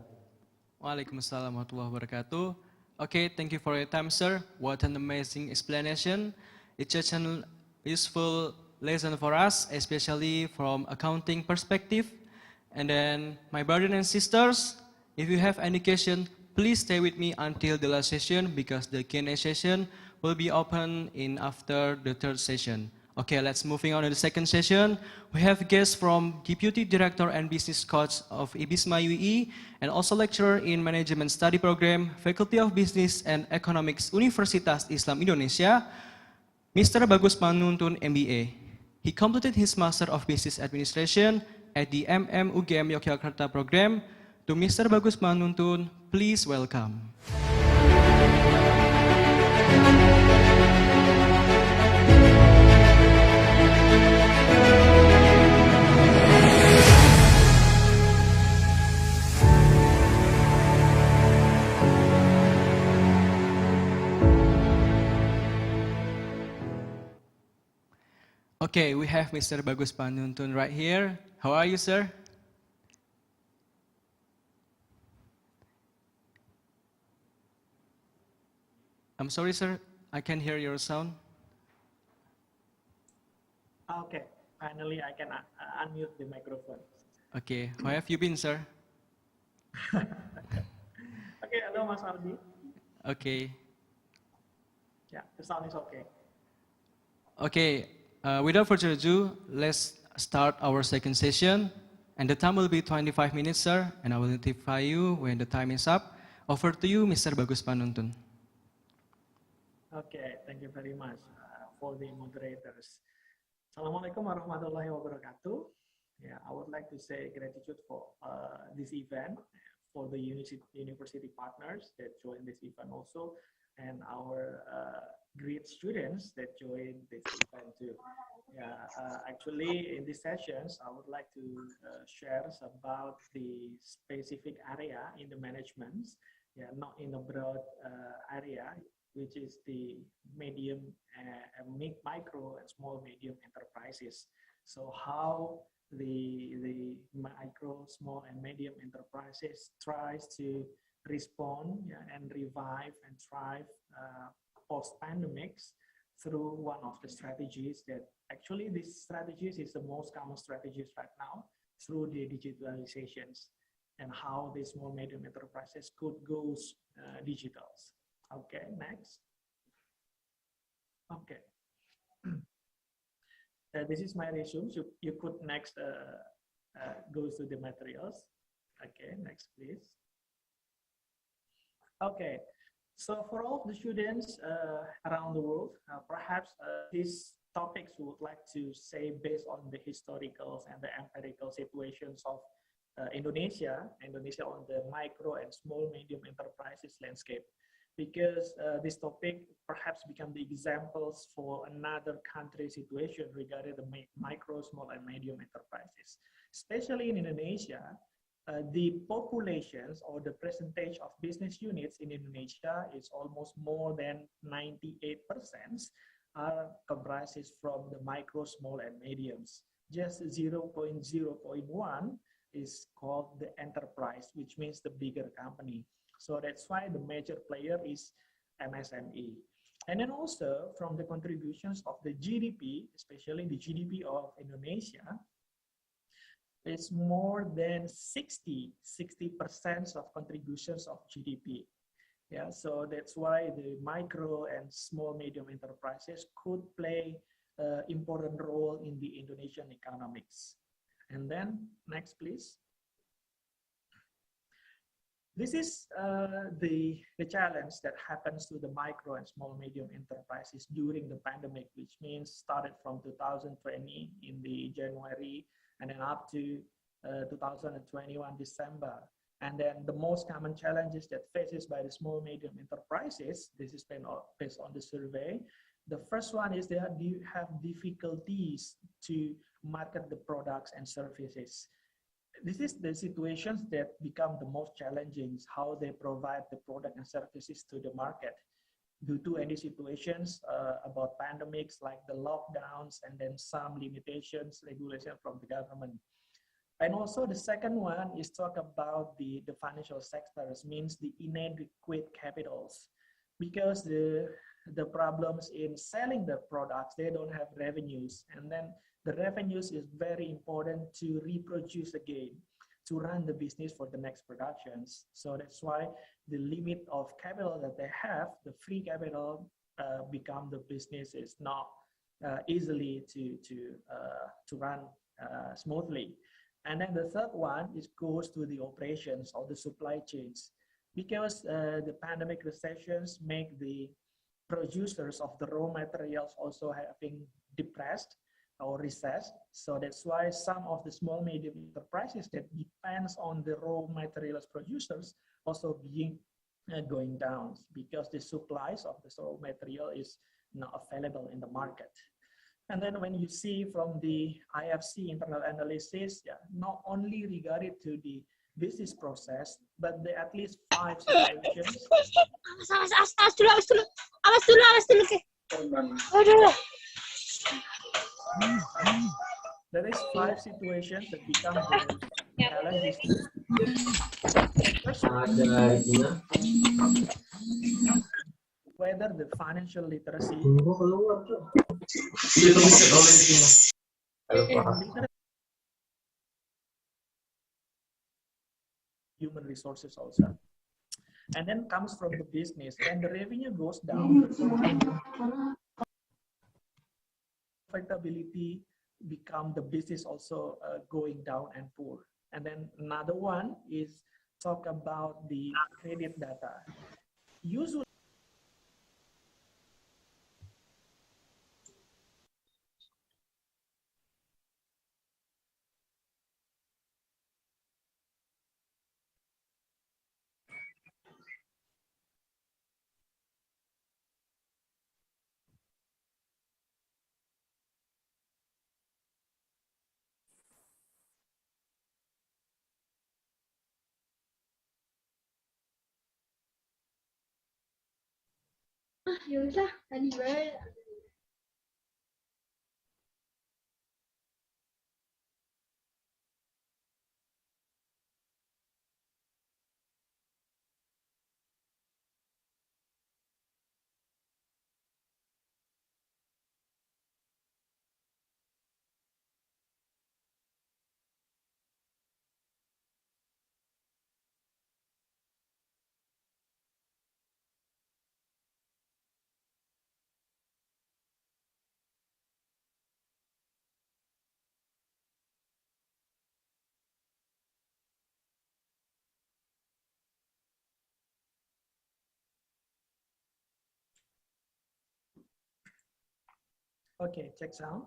Waalaikumsalam warahmatullahi wabarakatuh. Okay, thank you for your time, sir. What an amazing explanation. It's such a useful lesson for us, especially from accounting perspective. And then, my brothers and sisters, if you have any question, please stay with me until the last session because the Q&A session will be open in after the third session. Okay, let's moving on to the second session. We have guests from Deputy Director and Business Coach of IBISMA UII and also lecturer in Management Study Program, Faculty of Business and Economics, Universitas Islam Indonesia, Mr. Bagus Panuntun MBA. He completed his Master of Business Administration at the UGM Yogyakarta program. To Mr. Bagus Panuntun, please welcome. Okay, we have Mr. Bagus Panuntun right here. How are you, sir? I'm sorry, sir. I can't hear your sound. Okay, finally I can unmute the microphone. Okay, how have you been, sir? Okay, hello, Mas Aldi. Okay. Yeah, the sound is okay. Okay, without further ado, let's start our second session. And the time will be 25 minutes, sir. And I will notify you when the time is up. Over to you, Mr. Bagus Panuntun. Okay, thank you very much for the moderators. Assalamualaikum warahmatullahi wabarakatuh. Yeah, I would like to say gratitude for this event, for the university partners that joined this event also, and our great students that joined this event too. Yeah, actually in these sessions, I would like to share about the specific area in the management, yeah, not in a broad area, which is the medium, micro and small medium enterprises. So how the micro, small and medium enterprises tries to respond, yeah, and revive and thrive post-pandemics through one of the strategies that actually these strategies is the most common strategies right now through the digitalizations and how the small medium enterprises could go digital. Okay, next. Okay. this is my resume. You could next go to the materials. Okay, next please. Okay, so for all the students around the world, perhaps these topics we would like to say based on the historicals and the empirical situations of Indonesia on the micro and small medium enterprises landscape, because this topic perhaps become the examples for another country situation regarding the micro, small, and medium enterprises. Especially in Indonesia, the populations or the percentage of business units in Indonesia is almost more than 98% are comprises from the micro, small, and mediums. Just 0.0.1 is called the enterprise, which means the bigger company. So that's why the major player is MSME. And then also from the contributions of the GDP, especially the GDP of Indonesia, it's more than 60% of contributions of GDP. Yeah, so that's why the micro and small medium enterprises could play an important role in the Indonesian economics. And then next, please. This is the challenge that happens to the micro and small medium enterprises during the pandemic, which means started from 2020 in the January and then up to 2021 December. And then the most common challenges that faces by the small medium enterprises, this is based on the survey. The first one is they have difficulties to market the products and services. This is the situations that become the most challenging, how they provide the product and services to the market due to any situations about pandemics like the lockdowns and then some limitations, regulation from the government. And also the second one is talk about the financial sectors, means the inadequate capitals, because the problems in selling the products, they don't have revenues, and then the revenues is very important to reproduce again, to run the business for the next productions. So that's why the limit of capital that they have, the free capital, become the business is not easily to run smoothly. And then the third one is goes to the operations or the supply chains, because the pandemic recessions make the producers of the raw materials also having depressed or recessed. So that's why some of the small medium enterprises that depends on the raw materials producers also being going down, because the supplies of the raw material is not available in the market. And then when you see from the IFC internal analysis, yeah, not only regarding to the business process, but there are at least 5 situations. There is 5 situations that become the challenges. First, whether the financial literacy human resources also. And then comes from the business. When the revenue goes down, profitability become the business also going down and poor. And then another one is talk about the credit data. Usually Ya udah, tadi bae. Okay, check sound.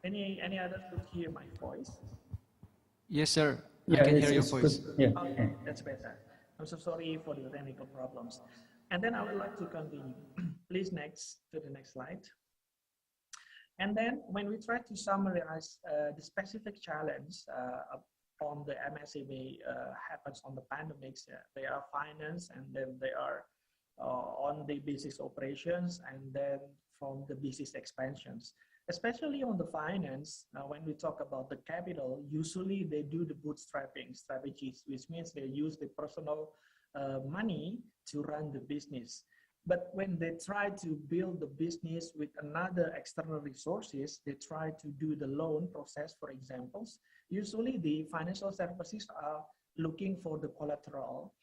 Any others could hear my voice? Yes, sir. I Yeah, can hear your it's good. voice. Yeah. Okay, that's better. I'm so sorry for the technical problems. And then I would like to continue. Please next to the next slide. And then when we try to summarize the specific challenge on the MSME happens on the pandemics, they are finance, and then they are on the business operations, and then from the business expansions. Especially on the finance, when we talk about the capital, usually they do the bootstrapping strategies, which means they use the personal money to run the business. But when they try to build the business with another external resources, they try to do the loan process, for examples. Usually the financial services are looking for the collateral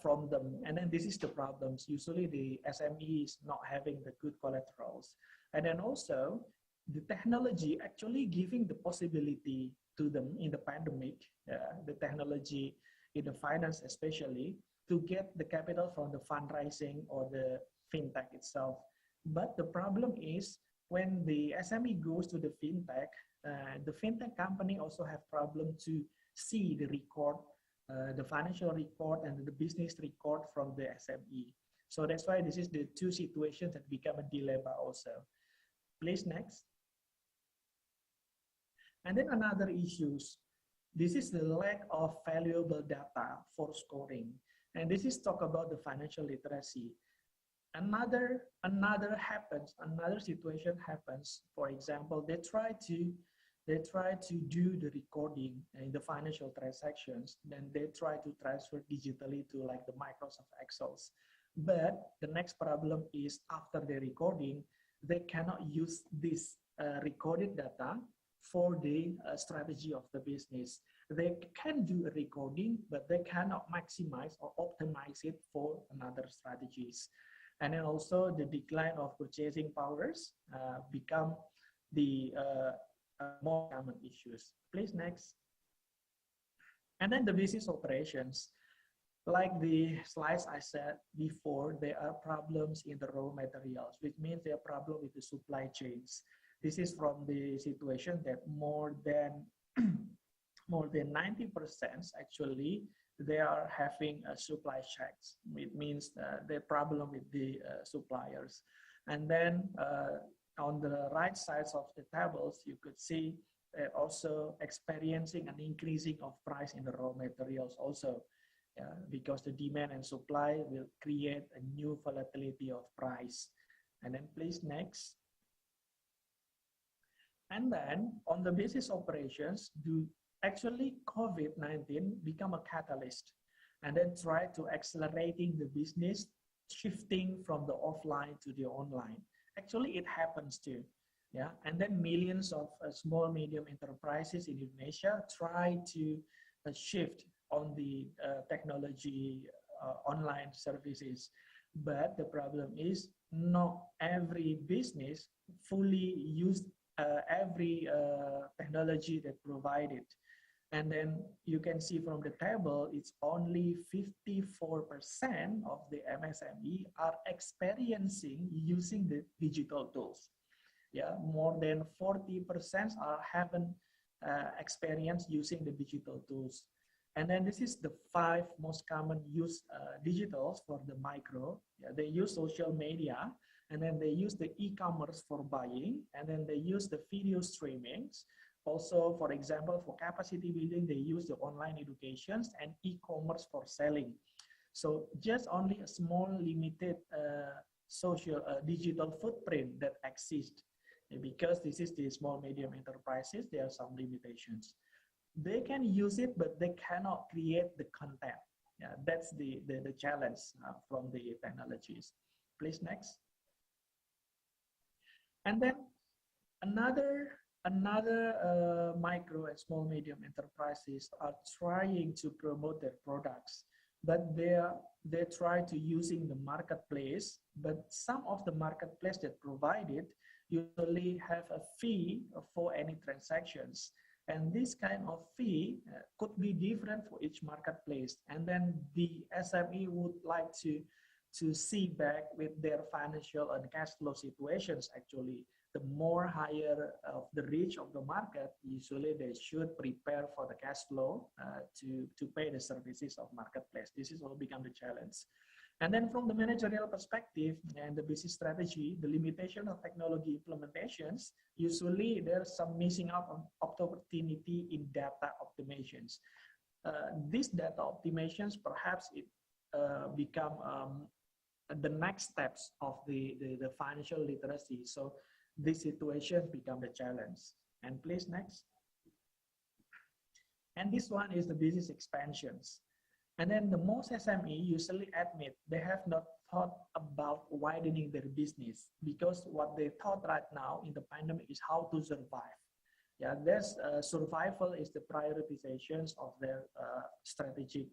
from them. And then this is the problems. Usually the SME is not having the good collaterals. And then also the technology actually giving the possibility to them in the pandemic, the technology in the finance especially, to get the capital from the fundraising or the fintech itself. But the problem is when the SME goes to the fintech company also have problem to see the record, the financial record and the business record from the SME. So that's why this is the two situations that become a dilemma also. Please next. And then another issues. This is the lack of valuable data for scoring. And this is talk about the financial literacy. Another situation happens. For example, they try to do the recording in the financial transactions, then they try to transfer digitally to like the Microsoft Excels. But the next problem is after the recording, they cannot use this recorded data for the strategy of the business. They can do a recording, but they cannot maximize or optimize it for another strategies. And then also the decline of purchasing powers become the more common issues. Please next. And then the business operations. Like the slides I said before, there are problems in the raw materials, which means there are problems with the supply chains. This is from the situation that more than 90% actually they are having supply checks. It means the problem with the suppliers. And then on the right sides of the tables, you could see also experiencing an increasing of price in the raw materials also, because the demand and supply will create a new volatility of price. And then please next. And then on the business operations, actually COVID-19 become a catalyst and then try to accelerating the business, shifting from the offline to the online. Actually, it happens too. Yeah, and then millions of small, medium enterprises in Indonesia try to shift on the technology online services. But the problem is not every business fully use every technology that provided. And then you can see from the table, it's only 54% of the MSME are experiencing using the digital tools. Yeah, more than 40% haven't experienced using the digital tools. And then this is the 5 most common use digitals for the micro. Yeah, they use social media, and then they use the e-commerce for buying, and then they use the video streamings. Also, for example, for capacity building, they use the online educations and e-commerce for selling. So just only a small limited social digital footprint that exists. Because this is the small medium enterprises, there are some limitations. They can use it, but they cannot create the content. Yeah, that's the challenge from the technologies. Please next. And then another micro and small medium enterprises are trying to promote their products, but they try to using the marketplace, but some of the marketplace that provide it usually have a fee for any transactions. And this kind of fee could be different for each marketplace. And then the SME would like to to see back with their financial and cash flow situations. Actually, the more higher of the reach of the market, usually they should prepare for the cash flow to pay the services of marketplace. This is all become the challenge. And then from the managerial perspective and the business strategy, the limitation of technology implementations, usually there's some missing out on opportunity in data optimizations. These data optimizations, perhaps it become the next steps of the financial literacy. So this situation become the challenge. And please next. And this one is the business expansions. And then the most SME usually admit they have not thought about widening their business, because what they thought right now in the pandemic is how to survive. Yeah, there's survival is the prioritizations of their strategic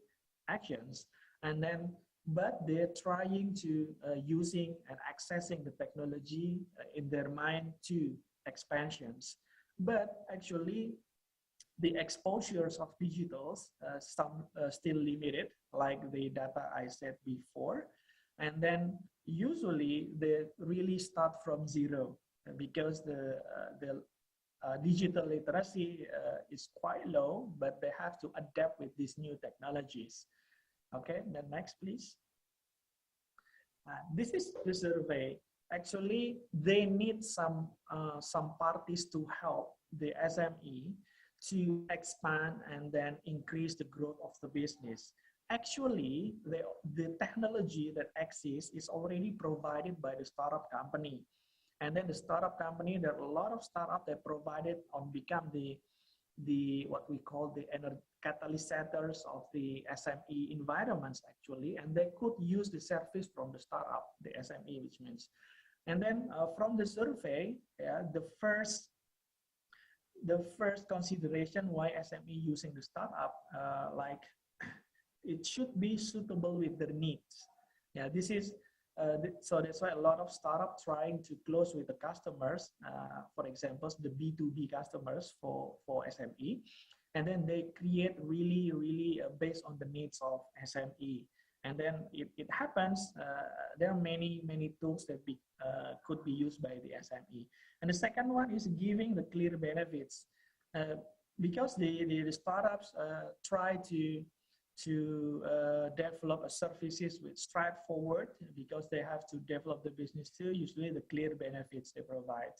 actions. And then, but they're trying to using and accessing the technology in their mind to expansions. But actually, the exposures of digitals, some still limited, like the data I said before. And then usually they really start from zero, because the digital literacy is quite low, but they have to adapt with these new technologies. Okay, then next, please. This is the survey. Actually, they need some parties to help the SME to expand and then increase the growth of the business. Actually, the technology that exists is already provided by the startup company. And then the startup company, there are a lot of startups that provided on become the what we call the catalysts of the SME environments actually, and they could use the service from the startup, the SME, which means. And then from the survey, yeah, the first consideration why SME using the startup, like it should be suitable with their needs. Yeah, this is so that's why a lot of startups trying to close with the customers, for example, the B2B customers for SME, and then they create really based on the needs of SME. And then it happens, there are many tools that could be used by the SME. And the second one is giving the clear benefits, because the startups try to develop a services with straightforward, because they have to develop the business too, usually the clear benefits they provide.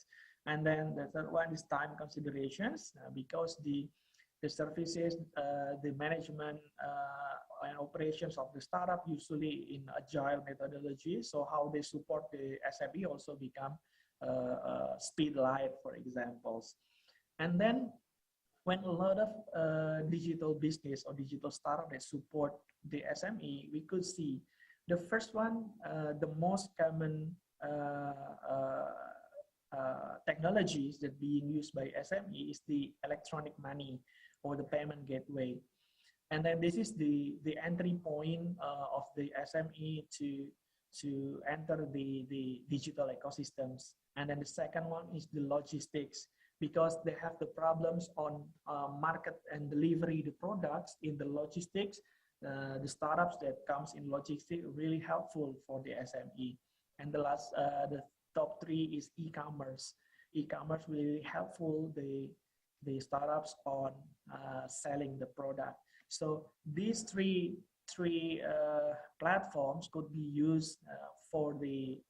And then the third one is time considerations, because the services, the management and operations of the startup usually in agile methodology. So how they support the SME also become speed light, for examples. And then when a lot of digital business or digital startup that support the SME, we could see the first one, the most common technologies that being used by SME is the electronic money or the payment gateway. And then this is the entry point of the SME to enter the digital ecosystems. And then the second one is the logistics, because they have the problems on market and delivery the products in the logistics. The startups that comes in logistics really helpful for the SME. And the last, the top three is e-commerce. E-commerce really helpful the startups on selling the product. So these three platforms could be used for the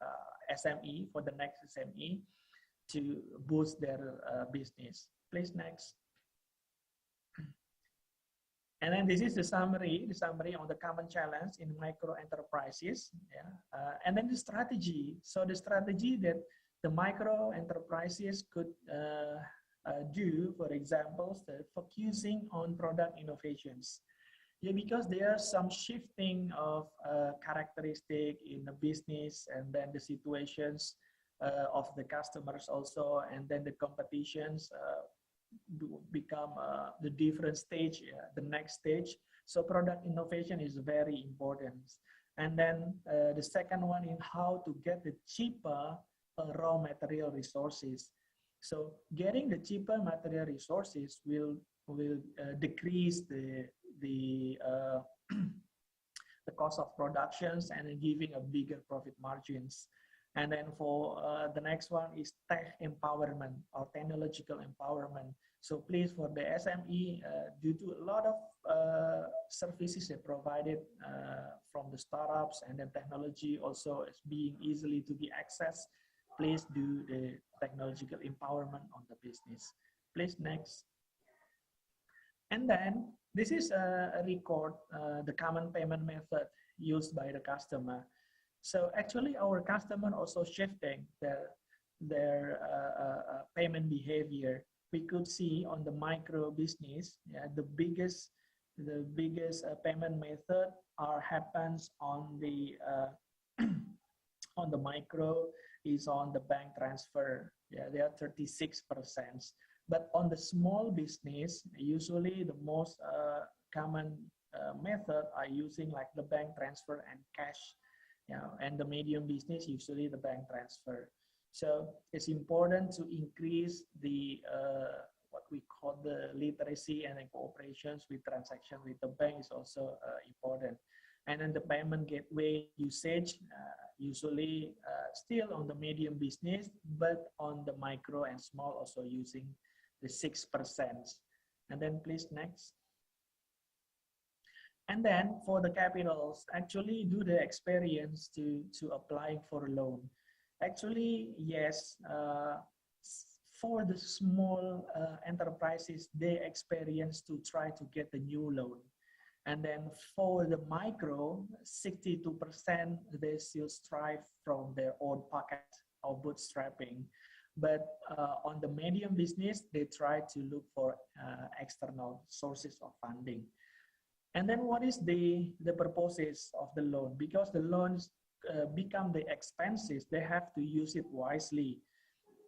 SME, for the next SME, to boost their business. Please next. And then this is the summary on the common challenge in micro enterprises. Yeah. And then the strategy. So the strategy that the micro enterprises could do, for example, focusing on product innovations. Yeah, because there are some shifting of characteristic in the business, and then the situations of the customers also, and then the competitions become the different stage, the next stage. So product innovation is very important. And then the second one in how to get the cheaper raw material resources. So getting the cheaper material resources will decrease the the cost of productions and then giving a bigger profit margins. And then for the next one is tech empowerment or technological empowerment. So please, for the SME, due to a lot of services they provided from the startups, and then technology also is being easily to be accessed, please do the technological empowerment on the business. Please, next. And then this is a record, the common payment method used by the customer. So actually our customer also shifting their payment behavior. We could see on the micro business, the biggest payment method happens on the on the micro is on the bank transfer. Yeah, they are 36%. But on the small business, usually the most common method are using like the bank transfer and cash. Yeah, and the medium business, usually the bank transfer. So it's important to increase the what we call the literacy and cooperations with transaction with the bank is also important. And then the payment gateway usage, usually still on the medium business, but on the micro and small also using the 6%. And then please, next. And then for the capitals, actually do the experience to applying for a loan. Actually, yes, for the small enterprises, they experience to try to get a new loan. And then for the micro, 62%, they still strive from their own pocket or bootstrapping. But on the medium business, they try to look for external sources of funding. And then what is the purposes of the loan? Because the loans become the expenses, they have to use it wisely.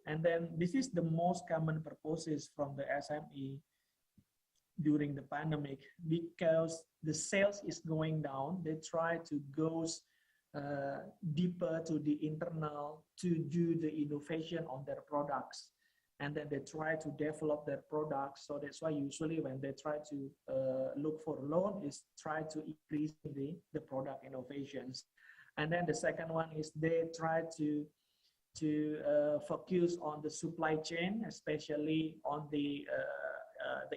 And then this is the most common purposes from the SME during the pandemic, because the sales is going down. They try to go deeper to the internal to do the innovation on their products. And then they try to develop their products. So that's why usually when they try to look for a loan is try to increase the product innovations. And then the second one is they try to focus on the supply chain, especially on the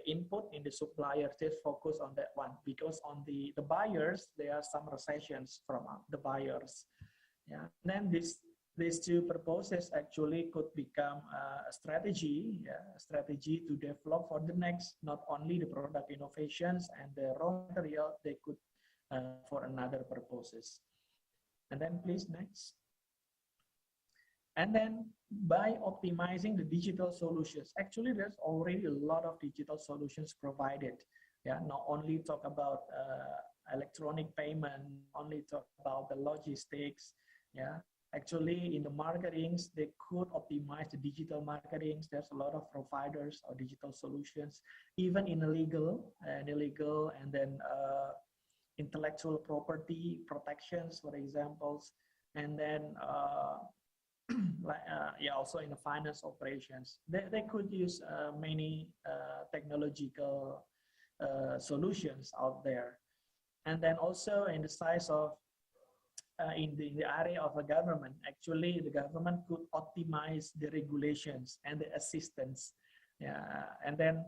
input in the supplier. They focus on that one, because on the buyers, there are some recessions from the buyers. Yeah. And then these two purposes actually could become a strategy, a strategy to develop for the next, not only the product innovations and the raw material, they could for another purposes. And then please, next. And then by optimizing the digital solutions, actually there's already a lot of digital solutions provided. Yeah, not only talk about electronic payment, only talk about the logistics. Yeah, actually in the marketings, they could optimize the digital marketings. There's a lot of providers or digital solutions, even in illegal, and then intellectual property protections, for examples, and then also in the finance operations, they could use many technological solutions out there. And then also in the size of in the area of the government, actually the government could optimize the regulations and the assistance. And then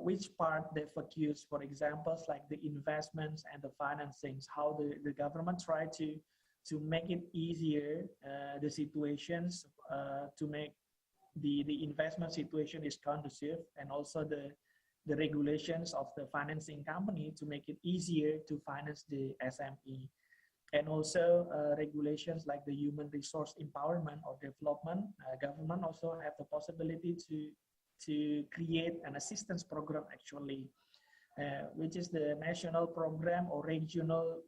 which part they focus, for examples like the investments and the financings, how the government try to make it easier, the situations, to make the investment situation is conducive, and also the regulations of the financing company to make it easier to finance the SME. And also regulations like the human resource empowerment or development. Government also have the possibility to create an assistance program actually, which is the national program or regional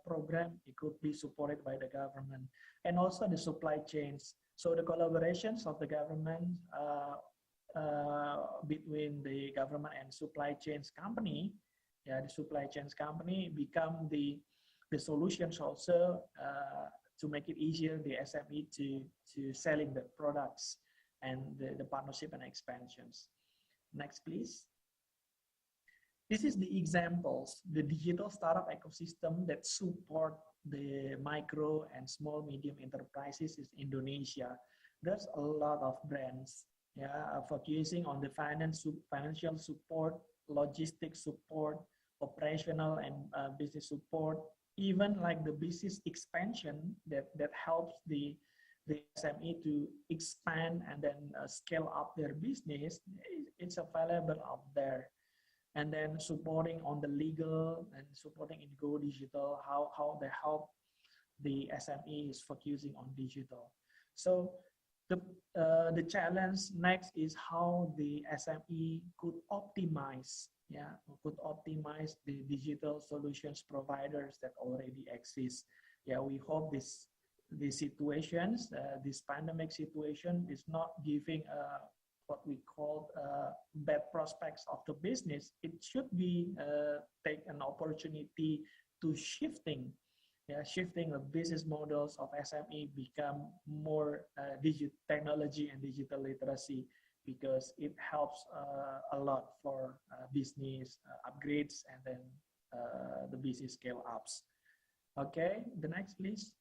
program. It could be supported by the government. And also the supply chains. So the collaborations of the government between the government and supply chains company, the supply chains company become the solutions also to make it easier the SME to selling the products and the partnership and expansions. Next, please. this is the examples, the digital startup ecosystem that support the micro and small medium enterprises in Indonesia. There's a lot of brands, focusing on the financial support, logistics support, operational and business support, even like the business expansion that helps the SME to expand and then scale up their business. It's available out there. And then supporting on the legal and supporting in Go Digital, how they help the SMEs focusing on digital. So the challenge next is how the SME could optimize, the digital solutions providers that already exist. We hope these situations, this pandemic situation is not giving what we call bad prospects of the business. It should be take an opportunity to shifting the business models of SME become more technology and digital literacy, because it helps a lot for business upgrades and then the business scale ups. Okay, the next please.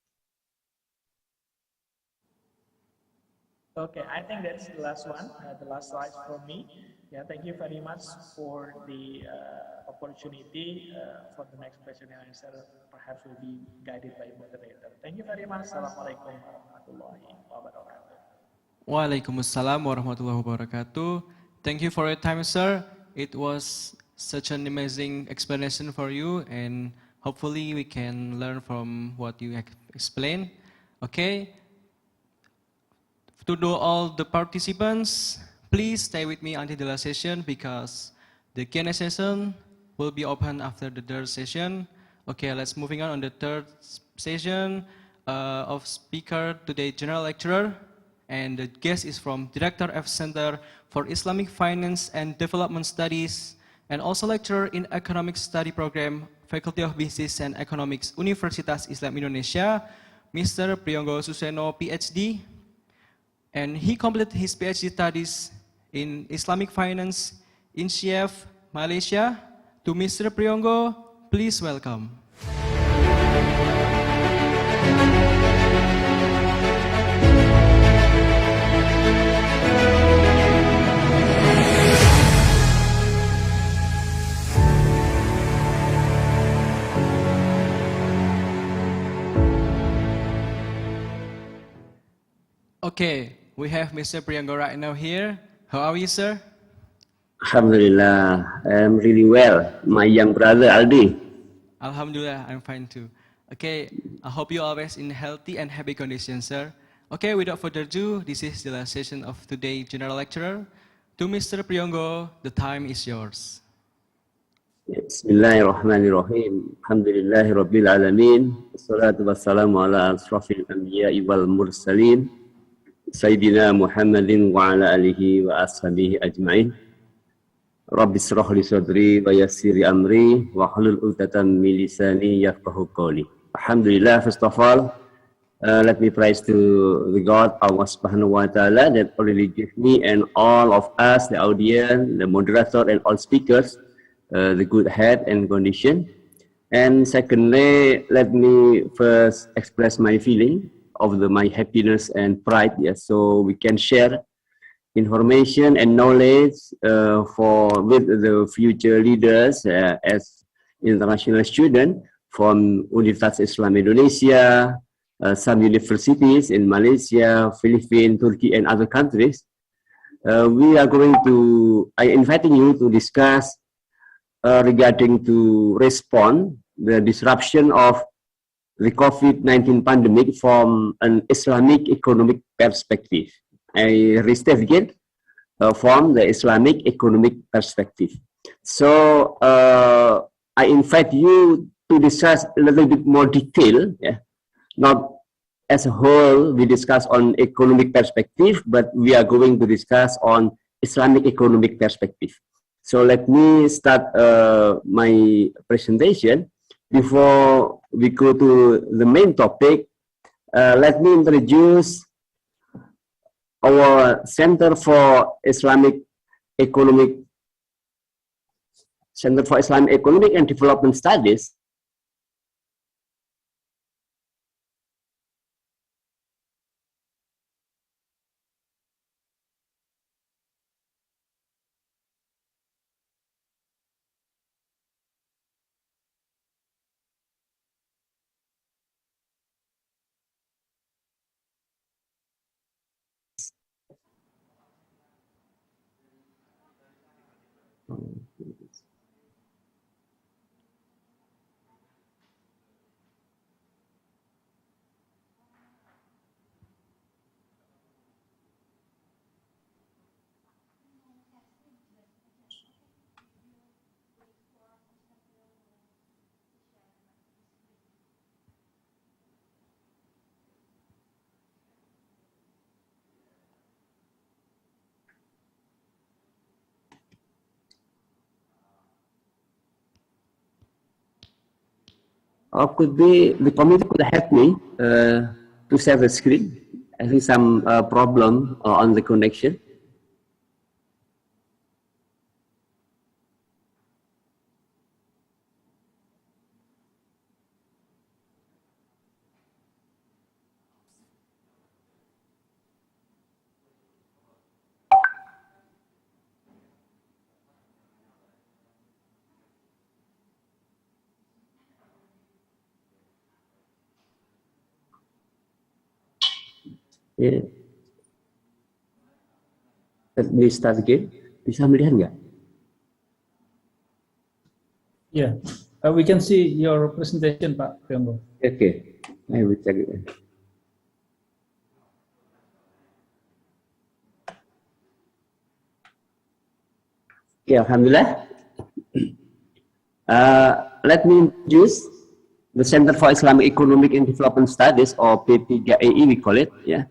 Okay, I think that's the last one, the last slide for me. Thank you very much for the opportunity. For the next question and answer, perhaps will be guided by moderator. Thank you very much. Assalamualaikum warahmatullahi wabarakatuh. Waalaikumsalam warahmatullahi wabarakatuh. Thank you for your time, sir. It was such an amazing explanation for you, and hopefully we can learn from what you explained. Okay. To do all the participants, please stay with me until the last session, because the Q&A session will be open after the third session. Okay, let's moving on the third session of speaker today, general lecturer, and the guest is from Director of Center for Islamic Finance and Development Studies, and also lecturer in Economic Study Program, Faculty of Business and Economics, Universitas Islam Indonesia, Mr. Priyonggo Suseno, PhD. And he completed his PhD studies in Islamic Finance in Schiaf, Malaysia. To Mr. Priyonggo, please welcome. Okay, we have Mr. Priyonggo right now here. How are you, sir? Alhamdulillah, I'm really well. My young brother Aldi. Alhamdulillah, I'm fine too. Okay, I hope you always in healthy and happy condition, sir. Okay, without further ado, this is the last session of today's general lecturer. To Mr. Priyonggo, the time is yours. Bismillahirrahmanirrahim. Alhamdulillahi Rabbil Alamin. Assalatu wassalamu ala asrafil anbiya'i wal mursalin. Sayyidina Muhammadin wa ala alihi wa ashabihi ajma'in. Rabbi shrah li sadri wa yassir li amri wa hlul 'uqdatam min lisani yafqahu qawli. Alhamdulillah, first of all, let me praise to the God, Allah Subhanahu wa Ta'ala, that already gave me and all of us, the audience, the moderator, and all speakers, the good health and condition. And secondly, let me first express my feeling of my happiness and pride, so we can share information and knowledge with the future leaders as international students from Universitas Islam Indonesia, some universities in Malaysia, Philippines, Turkey, and other countries. We are going to, I inviting you to discuss regarding to respond the disruption of the COVID-19 pandemic from an Islamic economic perspective. I restate again, from the Islamic economic perspective. So I invite you to discuss a little bit more detail, not as a whole we discuss on economic perspective, but we are going to discuss on Islamic economic perspective. So let me start my presentation. Before we go to the main topic, let me introduce our Center for Islamic Economic Center for Islamic Economic and Development Studies or could be the committee could help me to share the screen. I think some problem on the connection. Yeah. Let me start again. Bisa melihat nggak? Yeah, we can see your presentation, Pak Priyono. Okay, I will check it. Okay, Alhamdulillah. Let me introduce the Center for Islamic Economic and Development Studies, or P3AE we call it. Yeah,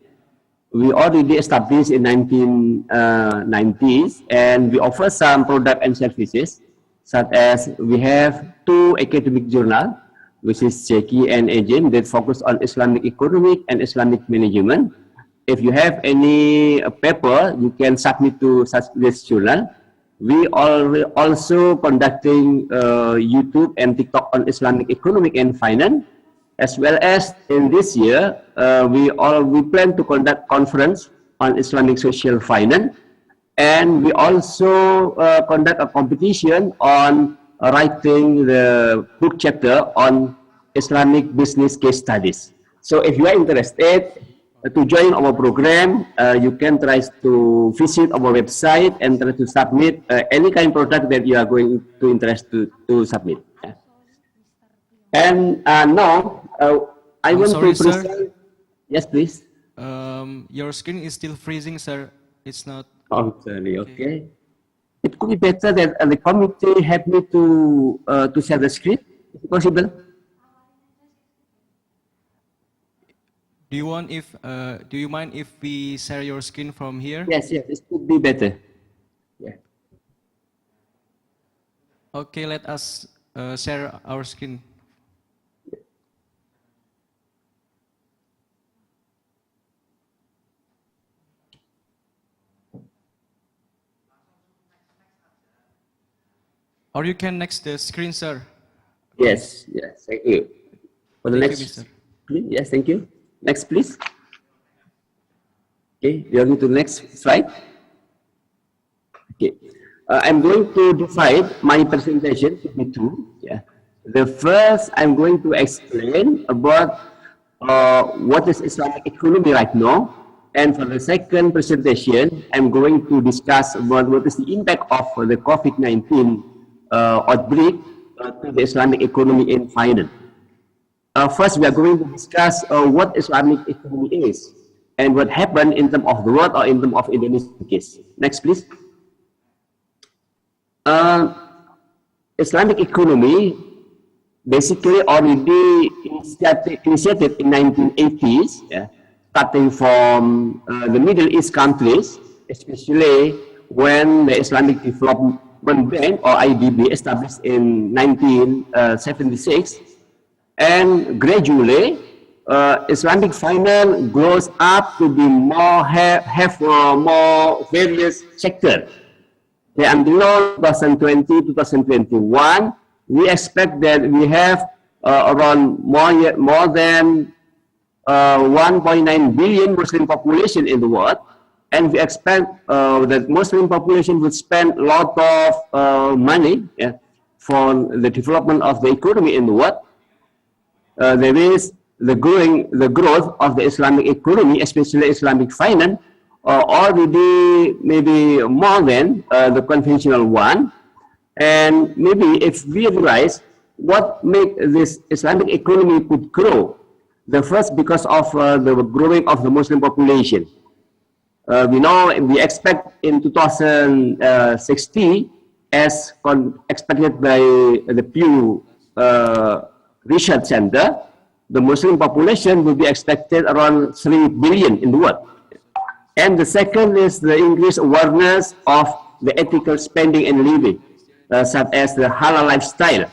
we already established in 1990s, and we offer some product and services, such as we have 2 academic journals, which is Jeki and Ejim, that focus on Islamic economic and Islamic management. If you have any paper, you can submit to such this journal. We are also conducting YouTube and TikTok on Islamic economic and finance, as well as in this year, we plan to conduct conference on Islamic social finance, and we also conduct a competition on writing the book chapter on Islamic business case studies. So if you are interested to join our program, you can try to visit our website and try to submit any kind of product that you are going to interest to submit. Yeah. And now I want sorry, to present. sir. Yes, please. Your screen is still freezing, sir. It's not. Oh, sorry. Okay. It could be better that the committee help me to share the screen. Is it possible? Do you mind if we share your screen from here? Yes, yes. It could be better. Yeah. Okay, let us share our screen. Or you can next the screen, sir. Yes, yes. Thank you. For the Thank you, next, mister. please. Yes, thank you. Next, please. Okay, we are going to the next slide. Okay, I'm going to divide my presentation into 2. Yeah, the first I'm going to explain about what is Islamic economy right now, and for the second presentation, I'm going to discuss about what is the impact of the COVID-19 outbreak to the Islamic economy and finance. First, we are going to discuss what Islamic economy is and what happened in terms of the world or in terms of Indonesian case. Next, please. Islamic economy basically already initiated in 1980s, yeah, starting from the Middle East countries, especially when the Islamic Development Bank, or IDB, established in 1976, and gradually Islamic finance grows up to be more have more various sectors. Okay, until now, 2020, 2021, we expect that we have around more than 1.9 billion Muslim population in the world, and we expect that Muslim population would spend a lot of money for the development of the economy in the world. There is the growth of the Islamic economy, especially Islamic finance, already maybe more than the conventional one. And maybe if we realize what make this Islamic economy could grow, the first because of the growing of the Muslim population. We expect in 2060, as expected by the Pew Research Center, the Muslim population will be expected around 3 billion in the world. And the second is the increased awareness of the ethical spending and living, such as the halal lifestyle,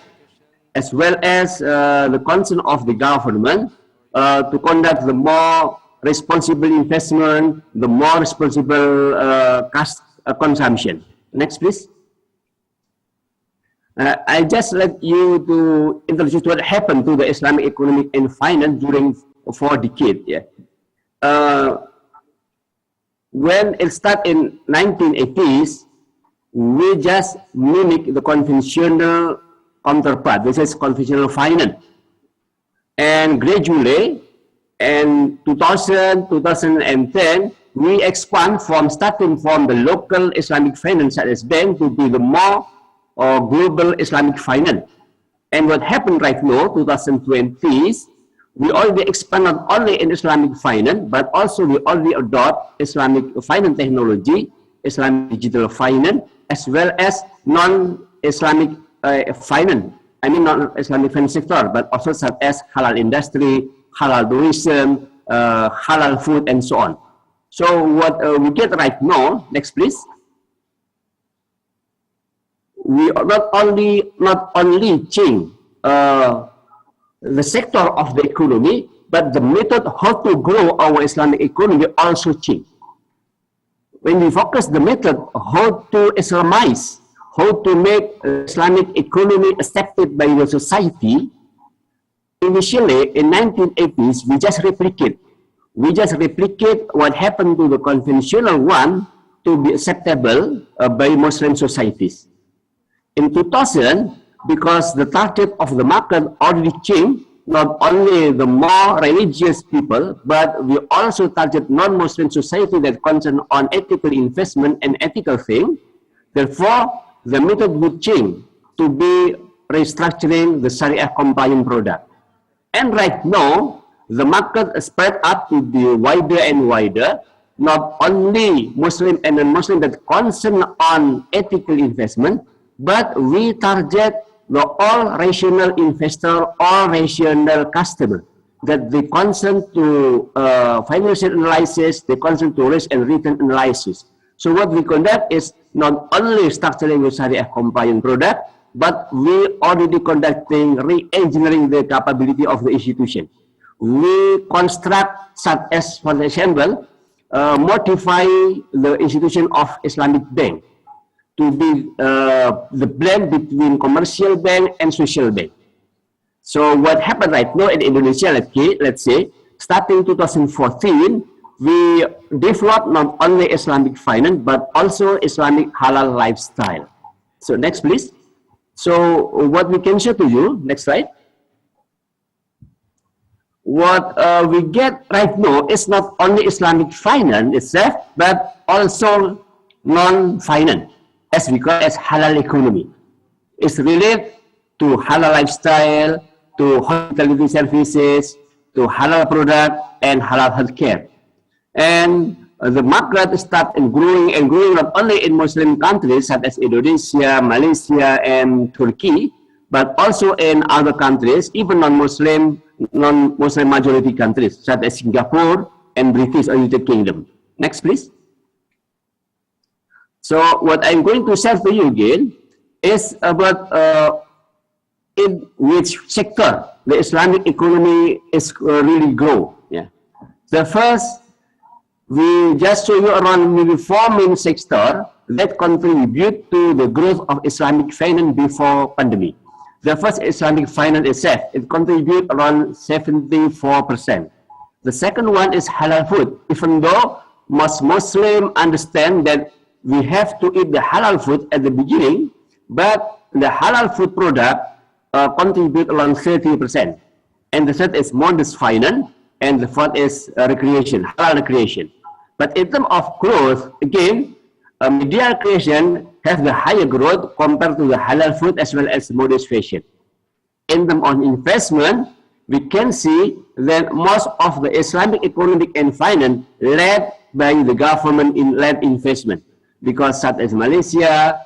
as well as the concern of the government to conduct the more responsible investment, the more responsible consumption. Next, please. I just let you to introduce what happened to the Islamic economic and finance during 4 decades. Yeah. When it started in 1980s, we just mimic the conventional counterpart, which is conventional finance. And gradually, in 2000, 2010, we expand from starting from the local Islamic finance such as bank to be the more global Islamic finance. And what happened right now, 2020s, we already expand not only in Islamic finance, but also we already adopt Islamic finance technology, Islamic digital finance, as well as non-Islamic finance. I mean non-Islamic finance sector, but also such as halal industry, halal tourism, halal food, and so on. So what we get right now, next please. We are not only change the sector of the economy, but the method how to grow our Islamic economy also change. When we focus the method how to Islamize, how to make Islamic economy accepted by the society, initially in 1980s, we just replicate what happened to the conventional one to be acceptable by Muslim societies. In 2000, because the target of the market already changed, not only the more religious people, but we also target non-Muslim society that concern on ethical investment and ethical thing. Therefore, the method would change to be restructuring the Sharia compliant product. And right now, the market spread up to be wider and wider, not only Muslim and non-Muslim that concern on ethical investment, but we target the all rational investor, all rational customer, that they concern to financial analysis, they concern to risk and return analysis. So what we conduct is not only structuring the Sharia compliant product, but we already conducting re-engineering the capability of the institution. We construct, such as for example, modify the institution of Islamic bank to be the blend between commercial bank and social bank. So what happened right now in Indonesia, let's say, starting 2014, we developed not only Islamic finance, but also Islamic halal lifestyle. So next, please. So what we can show to you, next slide. What we get right now is not only Islamic finance itself, but also non-finance, as we call as halal economy. It's related to halal lifestyle, to hospitality services, to halal product, and halal healthcare. And the market started growing not only in Muslim countries such as Indonesia, Malaysia, and Turkey, but also in other countries, even non-Muslim majority countries such as Singapore and British or United Kingdom. Next, please. So what I'm going to share for you again is about in which sector the Islamic economy is really grow. Yeah. The first, we just show you around maybe 4 main sectors that contribute to the growth of Islamic finance before pandemic. The first Islamic finance itself, it contributes around 74%. The second one is halal food. Even though most Muslims understand that we have to eat the halal food at the beginning, but the halal food product contribute around 30%. And the third is modest finance, and the fourth is recreation, halal recreation. But in terms of growth, again, media creation has the higher growth compared to the halal food as well as modest fashion. In terms of investment, we can see that most of the Islamic economic and finance led by the government in led investment, because such as Malaysia,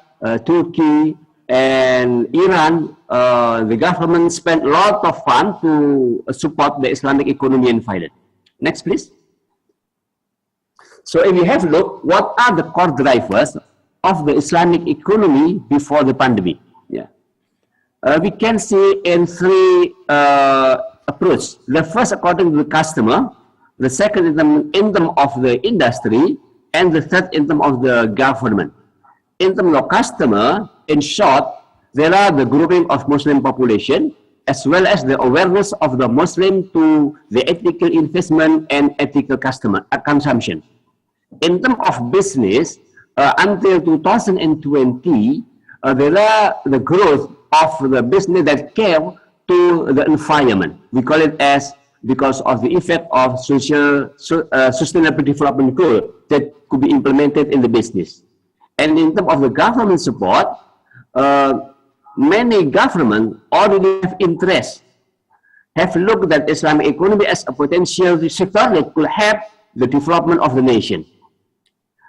Turkey, and Iran, the government spent a lot of funds to support the Islamic economy and finance. Next, please. So if you have a look, what are the core drivers of the Islamic economy before the pandemic? Yeah, we can see in three approaches. The first, according to the customer; the second, in terms of the industry; and the third, in terms of the government. In terms of customer, in short, there are the grouping of Muslim population as well as the awareness of the Muslim to the ethical investment and ethical consumption. In terms of business, until 2020, there are the growth of the business that care to the environment. We call it as because of the effect of sustainable development goal that could be implemented in the business. And in terms of the government support, many governments already have interest, have looked at Islamic economy as a potential sector that could help the development of the nation.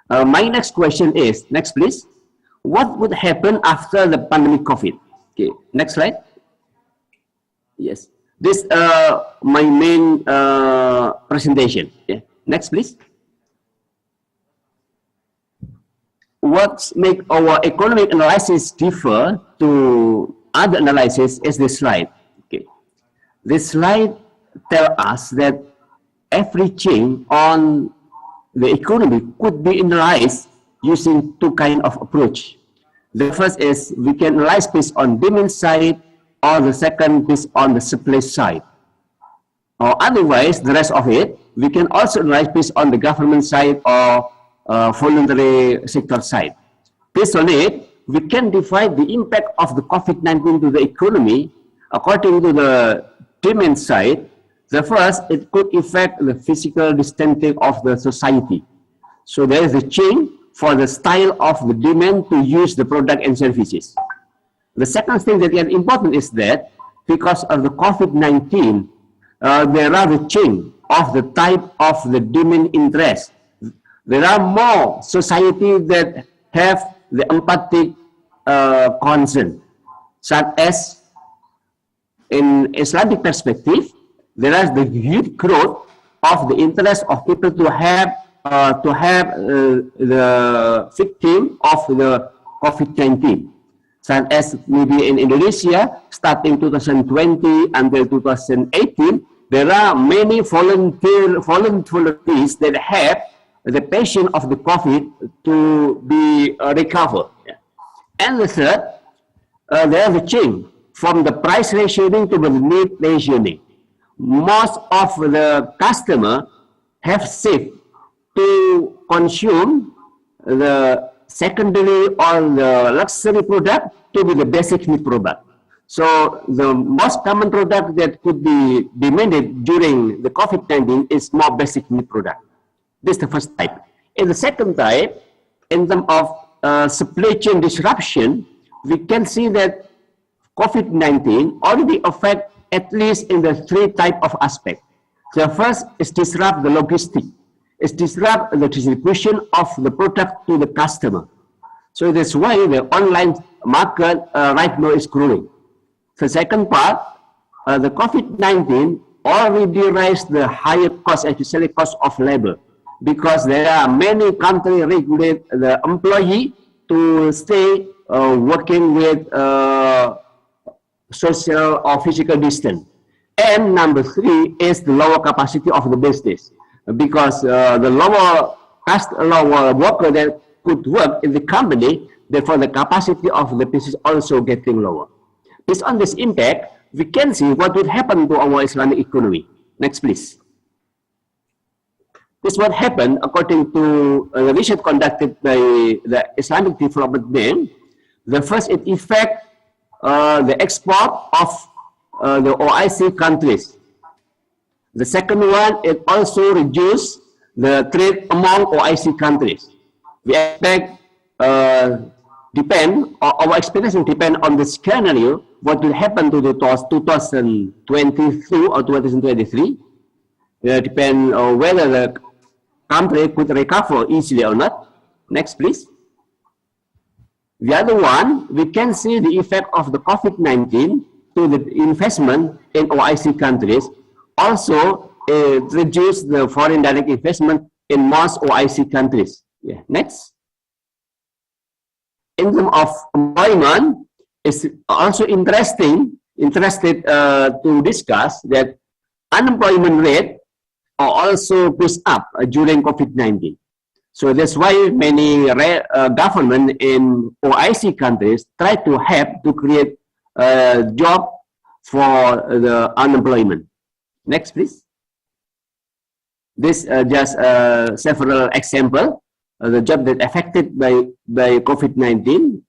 My next question is, next please, what would happen after the pandemic COVID? Okay, next slide. Yes, this my main presentation. Yeah. Next please. What makes our economic analysis differ to other analysis is this slide. Okay, this slide tells us that every change on the economy could be analyzed using two kinds of approach. The first is we can analyze based on demand side, or the second based on the supply side. Or otherwise, the rest of it, we can also analyze based on the government side or voluntary sector side. Based on it, we can divide the impact of the COVID-19 to the economy according to the demand side. The first, it could affect the physical distancing of the society. So there is a change for the style of the demand to use the product and services. The second thing that is important is that because of the COVID-19, there are the change of the type of the demand interest. There are more society that have the empathic concern, such as in Islamic perspective, there is the huge growth of the interest of people to have the victim of the COVID-19, such as maybe in Indonesia, starting 2020 until 2018, there are many volunteers that have the patient of the COVID to be recovered. And the third, there is a change from the price rationing to the need rationing. Most of the customer have saved to consume the secondary or the luxury product to be the basic need product. So the most common product that could be demanded during the COVID-19 is more basic need product. This is the first type. In the second type, in terms of supply chain disruption, we can see that COVID-19 already affect at least in the three type of aspect. The first is disrupt the logistic. It's disrupt the distribution of the product to the customer. So that's why the online market right now is growing. The second part, the COVID-19 already raised the higher cost, especially cost of labor, because there are many countries regulate the employee to stay working with social or physical distance. And number three is the lower capacity of the business, because the lower worker that could work in the company, therefore the capacity of the business also getting lower. Based on this impact, we can see what would happen to our Islamic economy. Next, please. This is what happened according to the research conducted by the Islamic Development Bank. The first, it affects the export of the OIC countries. The second one, it also reduced the trade among OIC countries. We expect, our expectation depend on the scenario, what will happen to the 2022 or 2023. Depend on whether the country could recover easily or not. Next, please. The other one, we can see the effect of the COVID-19 to the investment in OIC countries. Also, reduce the foreign direct investment in most OIC countries. Yeah. Next. In terms of employment, it's also interested to discuss that unemployment rate are also pushed up during COVID-19. So that's why many government in OIC countries try to help to create a job for the unemployment. Next, please. This just several examples the job that affected by COVID-19,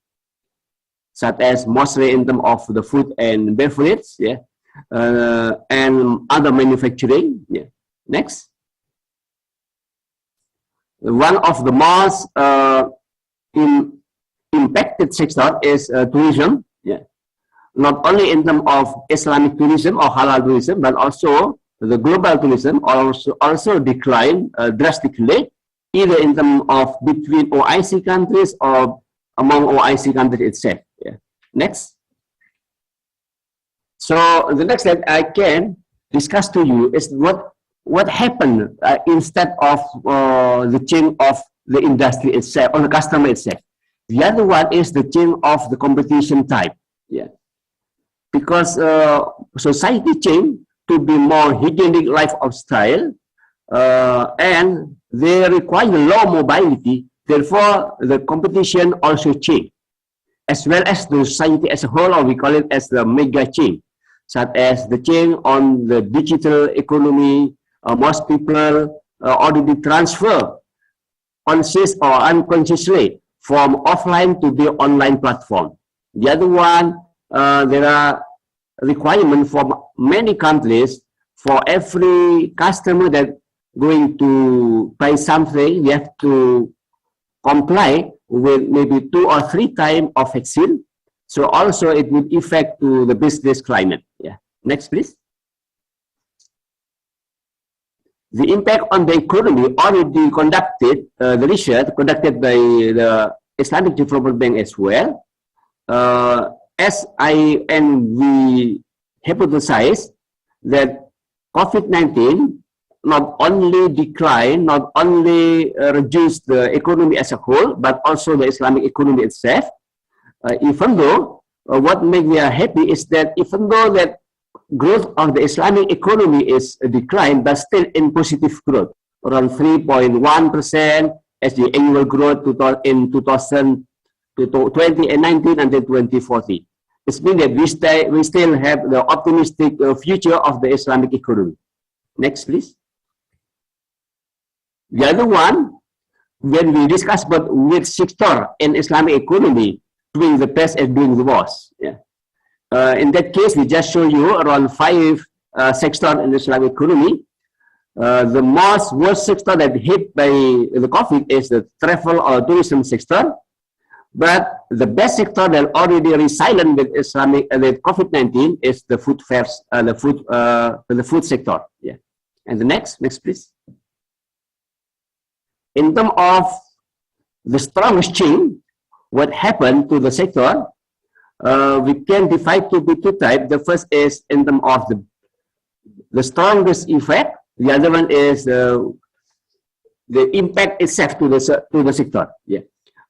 such as mostly in terms of the food and beverage, yeah, and other manufacturing. Yeah. Next. One of the most impacted sector is tourism. Yeah. Not only in terms of Islamic tourism or halal tourism, but also the global tourism also declined drastically, either in terms of between OIC countries or among OIC countries itself. Yeah. Next. So the next that I can discuss to you is what happened instead of the change of the industry itself or the customer itself. The other one is the change of the competition type. Yeah. Because society changed to be more hygienic lifestyle, and they require low mobility. Therefore, the competition also changed, as well as the society as a whole, or we call it as the mega change, such as the change on the digital economy. Most people already transfer conscious or unconsciously from offline to the online platform. The other one, there are requirements from many countries for every customer that going to buy something, you have to comply with maybe 2 or 3 times of vaccine. So also it would affect to the business climate. Yeah. Next, please. The impact on the economy already conducted, the research conducted by the Islamic Development Bank as well. We hypothesize that COVID-19 not only decline, not only reduce the economy as a whole, but also the Islamic economy itself. Even though what makes me happy is that even though that growth of the Islamic economy is a decline, but still in positive growth, around 3.1% as the annual growth in 2020 and 19 until 2040. It means that we still have the optimistic future of the Islamic economy. Next, please. The other one, when we discuss about which sector in Islamic economy doing the best and doing the worst. Yeah. In that case, we just show you around 5 sectors in the Islamic economy. The most worst sector that hit by the COVID is the travel or tourism sector. But the best sector that already resilient with with COVID-19 is the food fairs, the food sector. Yeah. And the next please. In terms of the strongest change, what happened to the sector, we can divide to be 2 types. The first is in terms of the strongest effect. The other one is the impact itself to the sector. Yeah.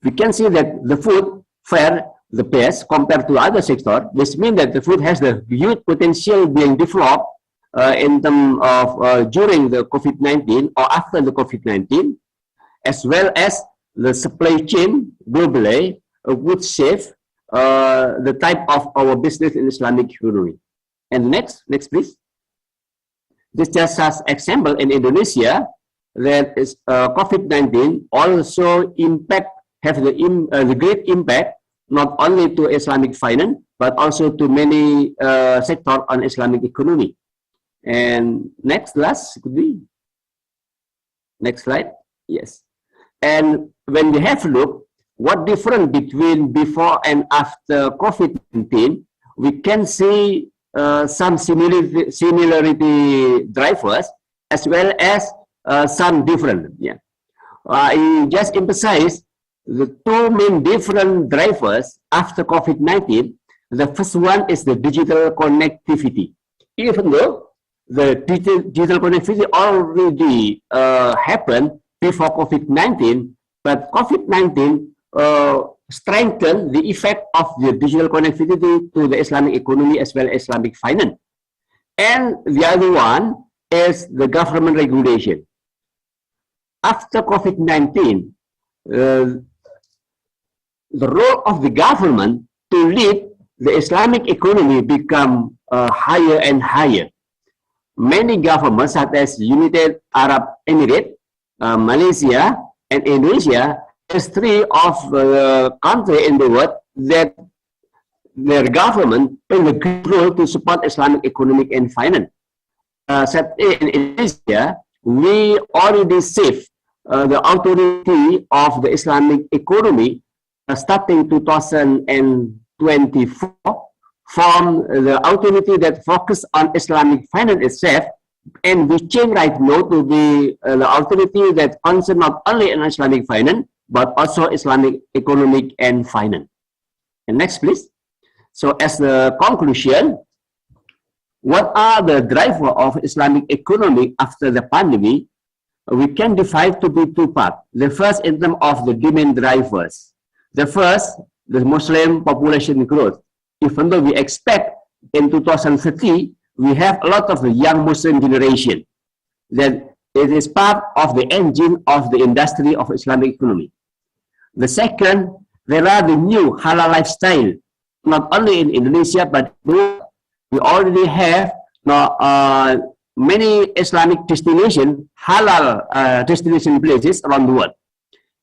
We can see that the food fare the best compared to other sector. This means that the food has the huge potential being developed in terms of during the COVID-19 or after the COVID-19, as well as the supply chain globally would shape the type of our business in Islamic economy. And next please. This just as example in Indonesia, that is COVID-19 also have the great impact not only to Islamic finance but also to many sector on Islamic economy. And next could be next slide. Yes. And when we have a look, what difference between before and after COVID-19, we can see some similarity drivers as well as some different. Yeah. I just emphasize the two main different drivers after COVID-19. The first one is the digital connectivity. Even though the digital connectivity already happened before COVID-19, but COVID-19 strengthened the effect of the digital connectivity to the Islamic economy as well as Islamic finance. And the other one is the government regulation. After COVID-19, the role of the government to lead the Islamic economy become higher and higher. Many governments such as United Arab Emirates, Malaysia, and Indonesia as three of the countries in the world that their government play a great role to support Islamic economic and finance. In Indonesia, we already saved the authority of the Islamic economy starting 2024 from the authority that focus on Islamic finance itself, and we change right now to be the authority that concern not only in Islamic finance but also Islamic economic and finance. And next, please. So as the conclusion, what are the driver of Islamic economy after the pandemic? We can divide to be two parts. The first in terms of the demand drivers. The first, the Muslim population growth. Even though we expect in 2030, we have a lot of the young Muslim generation, that it is part of the engine of the industry of Islamic economy. The second, there are the new halal lifestyle, not only in Indonesia, but we already have many Islamic destination, halal destination places around the world.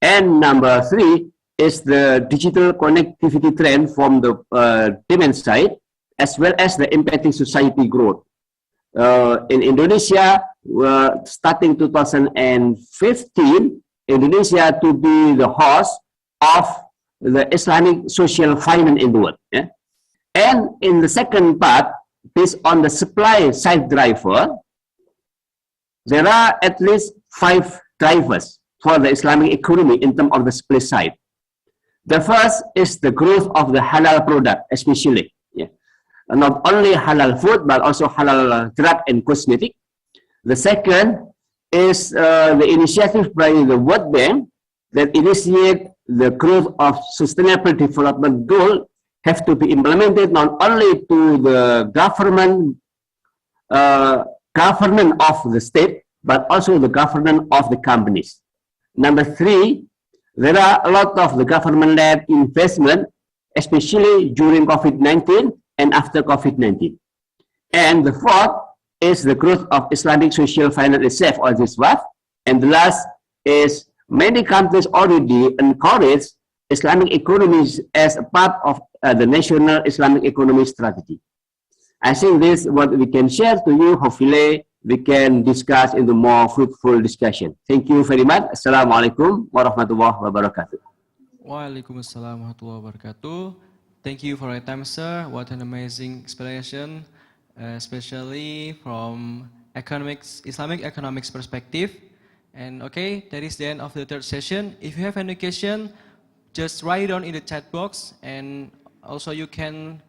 And number three is the digital connectivity trend from the demand side, as well as the impacting society growth. In Indonesia, starting 2015, Indonesia to be the host of the Islamic social finance in the world. Yeah? And in the second part, based on the supply side driver, there are at least 5 drivers for the Islamic economy in terms of the supply side. The first is the growth of the halal product, especially. Yeah. Not only halal food, but also halal drug and cosmetic. The second is the initiative by the World Bank that initiate the growth of sustainable development goal have to be implemented not only to the government of the state, but also the government of the companies. Number 3, there are a lot of the government-led investment, especially during COVID-19 and after COVID-19. And the fourth is the growth of Islamic social finance itself, or this WAF. And the last is many countries already encourage Islamic economies as a part of the national Islamic economy strategy. I think this is what we can share to you. Hopefully, we can discuss in the more fruitful discussion. Thank you very much. Assalamualaikum warahmatullahi wabarakatuh. Waalaikumsalam warahmatullahi wabarakatuh. Thank you for your time, sir. What an amazing explanation, especially from Islamic economics perspective. And okay, that is the end of the third session. If you have any question, just write it down in the chat box, and also you can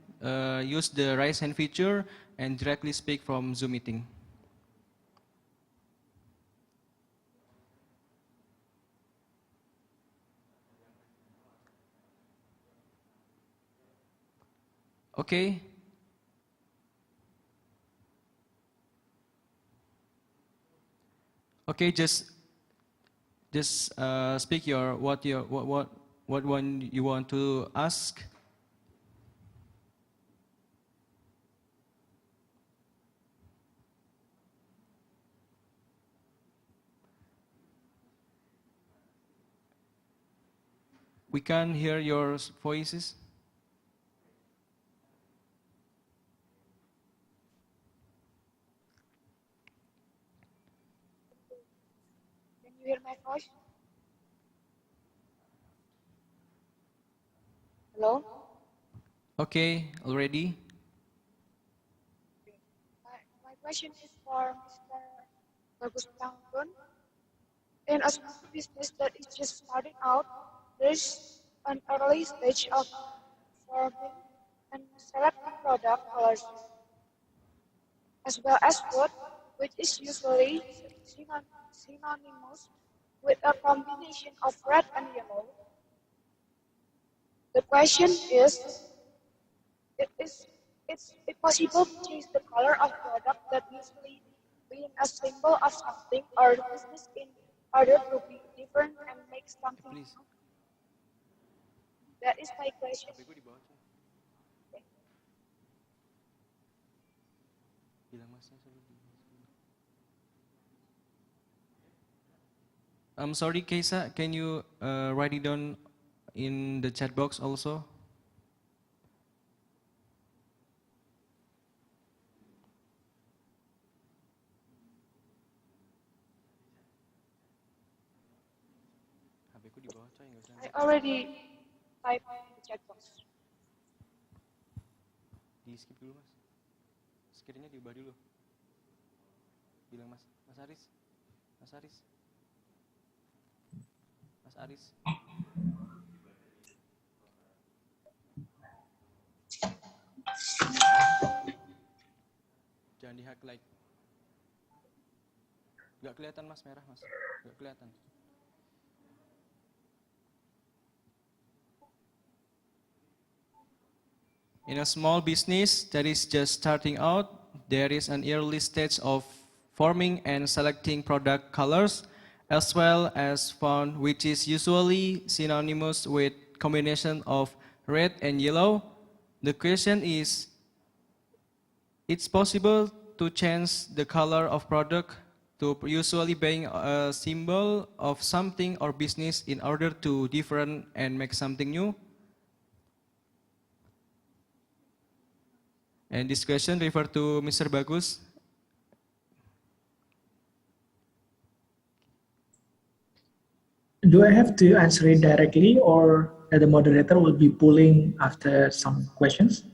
use the raise hand feature and directly speak from Zoom meeting. Okay. Okay, just Just speak what one you want to ask. We can't hear your voices. Can you hear my voice? Hello? Okay, already. My question is for Mr. Bagus Panggun. In a small business that is just starting out, there's an early stage of forming and selecting product colors, as well as food, which is usually synonymous with a combination of red and yellow. The question is, is it possible to change the color of product that usually being a symbol of something or business in order to be different and make something Please. new? That is my question. I'm sorry, Keisa, can you write it down in the chat box also? I already typed in the chat box. Di skip dulu mas. Sekiranya diubah dulu. Bilang Mas Aris. Mas Aris. Mas Aris. Jangan di-highlight. Gak kelihatan mas, merah mas. Gak kelihatan. In a small business that is just starting out, there is an early stage of forming and selecting product colors, as well as font, which is usually synonymous with combination of red and yellow. The question is, it's possible to change the color of product to usually being a symbol of something or business in order to different and make something new? And this question refer to Mr. Bagus. Do I have to answer it directly, or the moderator will be pulling after some questions?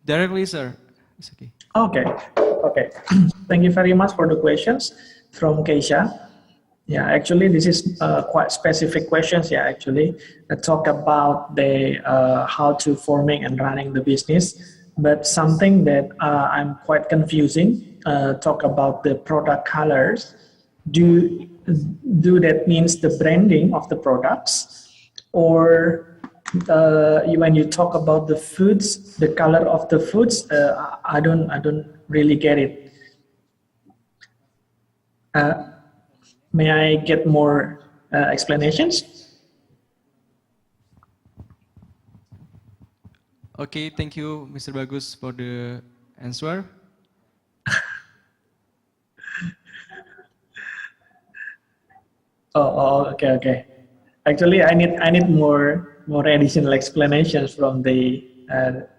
Directly, sir. It's okay. Okay. Thank you very much for the questions from Keisha. Yeah, actually, this is quite specific questions. Yeah, actually, that talk about the how to forming and running the business. But something that I'm quite confusing. Talk about the product colors. Do that means the branding of the products, or when you talk about the foods, the color of the foods? I don't really get it. May I get more explanations? Okay, thank you, Mr. Bagus, for the answer. Okay. Actually, I need more additional explanations from the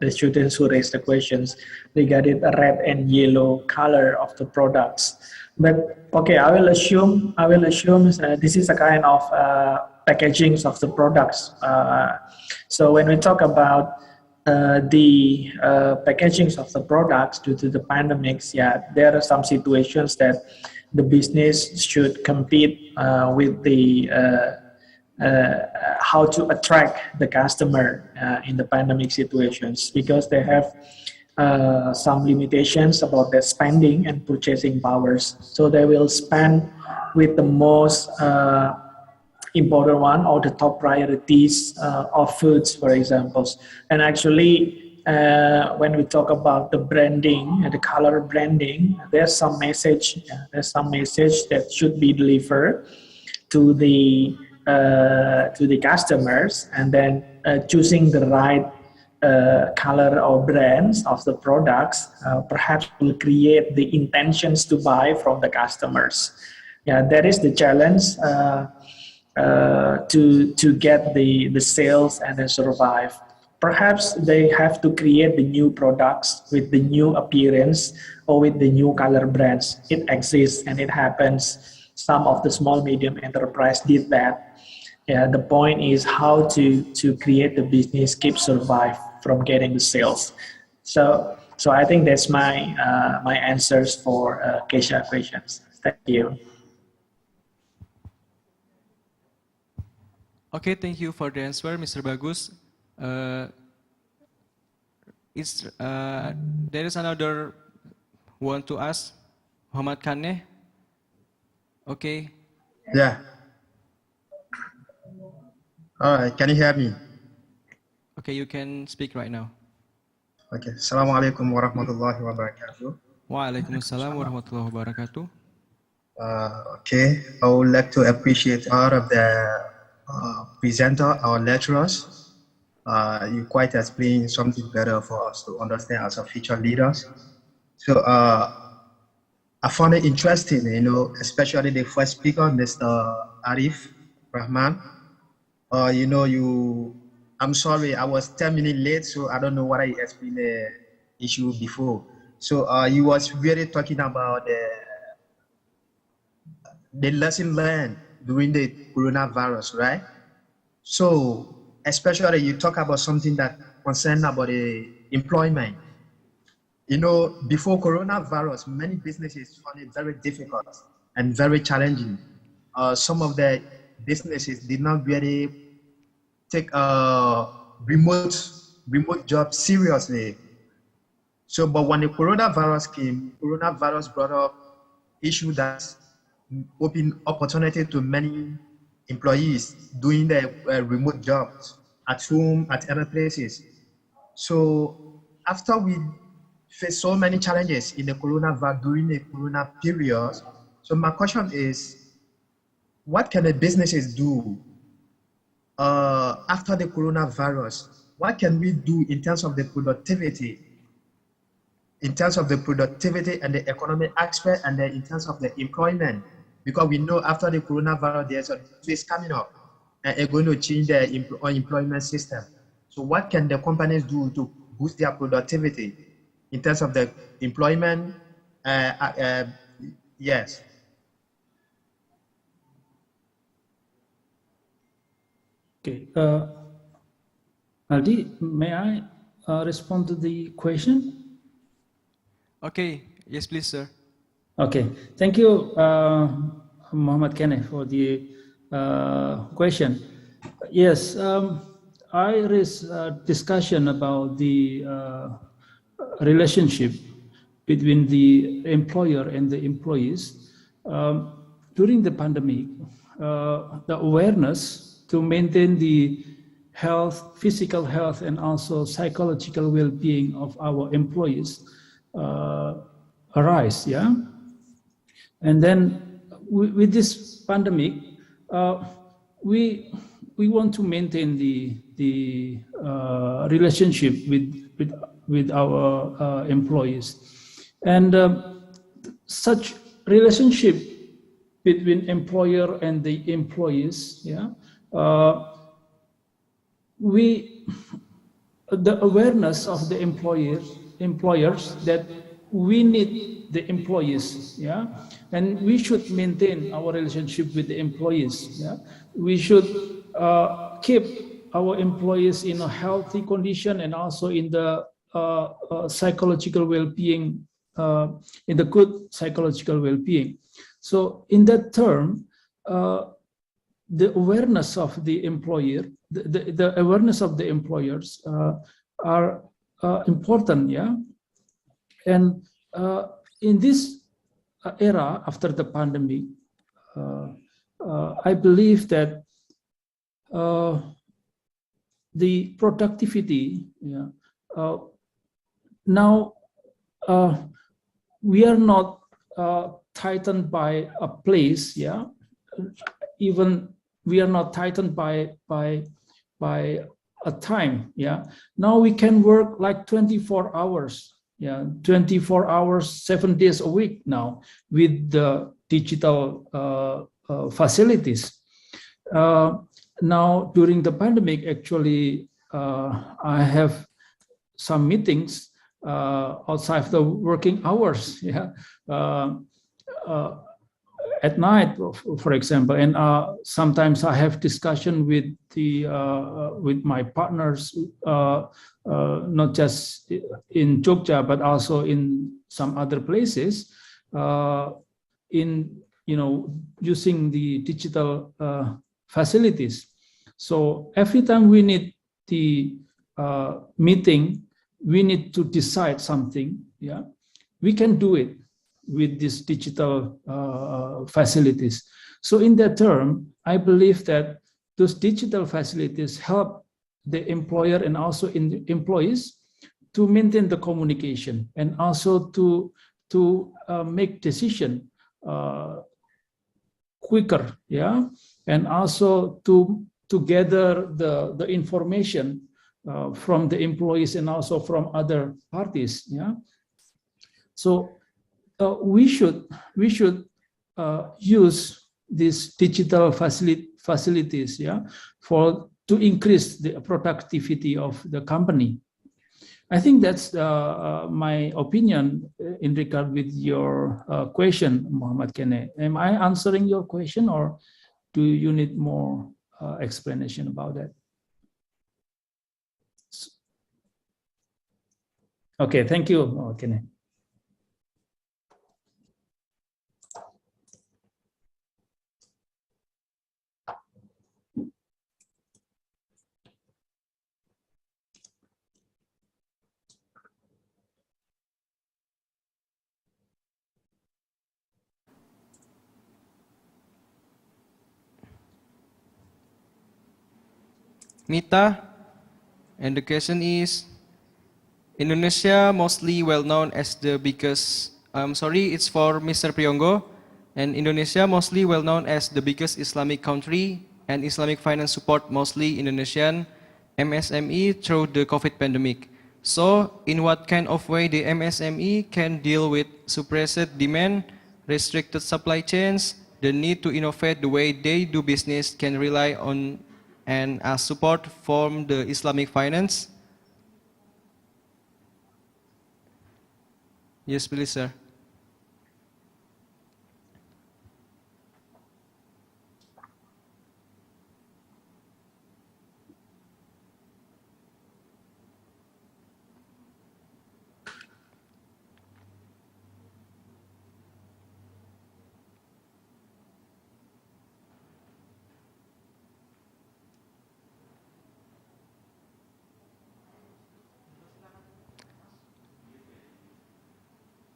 students who raised the questions regarding the red and yellow color of the products. But okay, I will assume this is a kind of packagings of the products. So when we talk about the packagings of the products due to the pandemics, yeah, there are some situations that the business should compete with the how to attract the customer in the pandemic situations, because they have some limitations about their spending and purchasing powers. So they will spend with the most important one or the top priorities of foods, for example. And actually, when we talk about the branding and the color branding, there's some message that should be delivered to the customers, and then choosing the right color or brands of the products perhaps will create the intentions to buy from the customers. Yeah, that is the challenge to get the sales and then survive. Perhaps they have to create the new products with the new appearance or with the new color brands. It exists and it happens. Some of the small medium enterprise did that. Yeah, the point is how to create the business, keep survive from getting the sales. So I think that's my my answers for Keisha questions. Thank you. Okay, thank you for the answer, Mr. Bagus. There is another one to ask, Muhammad Kaneh. Okay. Yeah. All right. Can you hear me? Okay, you can speak right now. Okay. Assalamualaikum warahmatullahi wabarakatuh. Waalaikumsalam warahmatullahi wabarakatuh. Okay. I would like to appreciate all of the presenter, our lecturers. You quite explain something better for us to understand as a future leaders. So I found it interesting, you know, especially the first speaker, Mr. Arif Rahman. You know, I'm sorry, I was 10 minutes late, so I don't know what I explained the issue before. So you was really talking about the lesson learned during the coronavirus, right? So especially you talk about something that concerned about the employment. You know, before coronavirus, many businesses found it very difficult and very challenging. Some of the businesses did not really take remote jobs seriously. So, but when the coronavirus came, coronavirus brought up issue that opened opportunity to many employees doing their remote jobs at home, at other places. So after we faced so many challenges in the coronavirus during the corona period, so my question is, what can the businesses do after the coronavirus? What can we do in terms of the productivity? In terms of the productivity and the economic aspect, and then in terms of the employment? Because we know after the coronavirus, there's a phase coming up and it's going to change the employment system. So what can the companies do to boost their productivity in terms of the employment? Yes. Okay. Aldi, may I respond to the question? Okay, yes, please, sir. Okay, thank you, Muhammad Kaneh, for the question. Yes, I raised a discussion about the relationship between the employer and the employees. During the pandemic, the awareness to maintain the health, physical health, and also psychological well-being of our employees arise, yeah? And then with this pandemic, we want to maintain the relationship with our employees, and such relationship between employer and the employees, yeah. The awareness of the employers that we need the employees, yeah, and we should maintain our relationship with the employees. Yeah, we should keep our employees in a healthy condition and also in the psychological well-being, in the good psychological well-being. So, in that term, the awareness of the employer, the awareness of the employers are important. Yeah. And in this era after the pandemic, I believe that the productivity, yeah, now we are not tightened by a place. Yeah, even we are not tightened by a time. Yeah, now we can work like 24 hours. Yeah, 24 hours, 7 days a week now with the digital facilities. Now during the pandemic, actually, I have some meetings outside the working hours. Yeah. At night, for example, and sometimes I have discussion with my partners, not just in Jogja but also in some other places, in using the digital facilities. So every time we need the meeting, we need to decide something. Yeah, we can do it with these digital facilities. So in that term, I believe that those digital facilities help the employer and also in the employees to maintain the communication and also to make decision quicker, yeah, and also to gather the information from the employees and also from other parties, yeah. So we should use these digital facilities, yeah, to increase the productivity of the company. I think that's my opinion in regard with your question, Muhammad Kene. Am I answering your question, or do you need more explanation about that? Okay, thank you, Muhammad Kene. Mita, and the question is, Indonesia mostly well known as the biggest, it's for Mr. Priyonggo, and Indonesia mostly well known as the biggest Islamic country, and Islamic finance support mostly Indonesian MSME through the COVID pandemic. So in what kind of way the MSME can deal with suppressed demand, restricted supply chains, the need to innovate the way they do business can rely on and support from the Islamic finance? Yes, please, sir.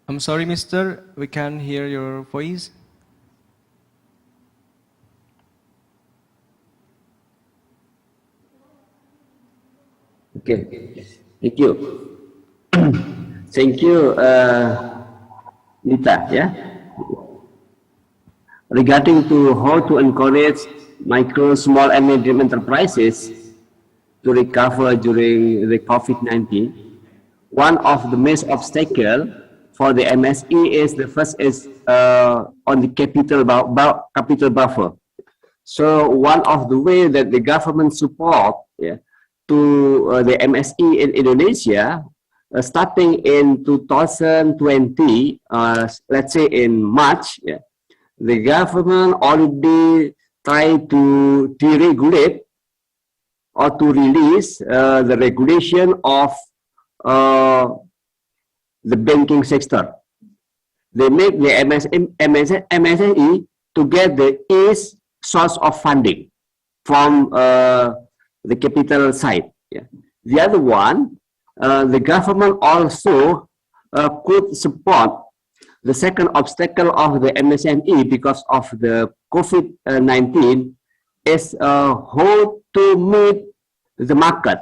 I'm sorry, mister, we can't hear your voice. Okay, thank you. Thank you, Nita. Yeah. Regarding to how to encourage micro, small, and medium enterprises to recover during the COVID-19, one of the main obstacles for the MSE is the first is on the capital buffer. So one of the way that the government support, yeah, to the MSE in Indonesia, starting in 2020, let's say in March, yeah, the government already tried to deregulate or to release the regulation of the banking sector. They make the MSME to get the ease source of funding from the capital side. Yeah. The other one, the government also could support the second obstacle of the MSME because of the COVID-19 is how to meet the market,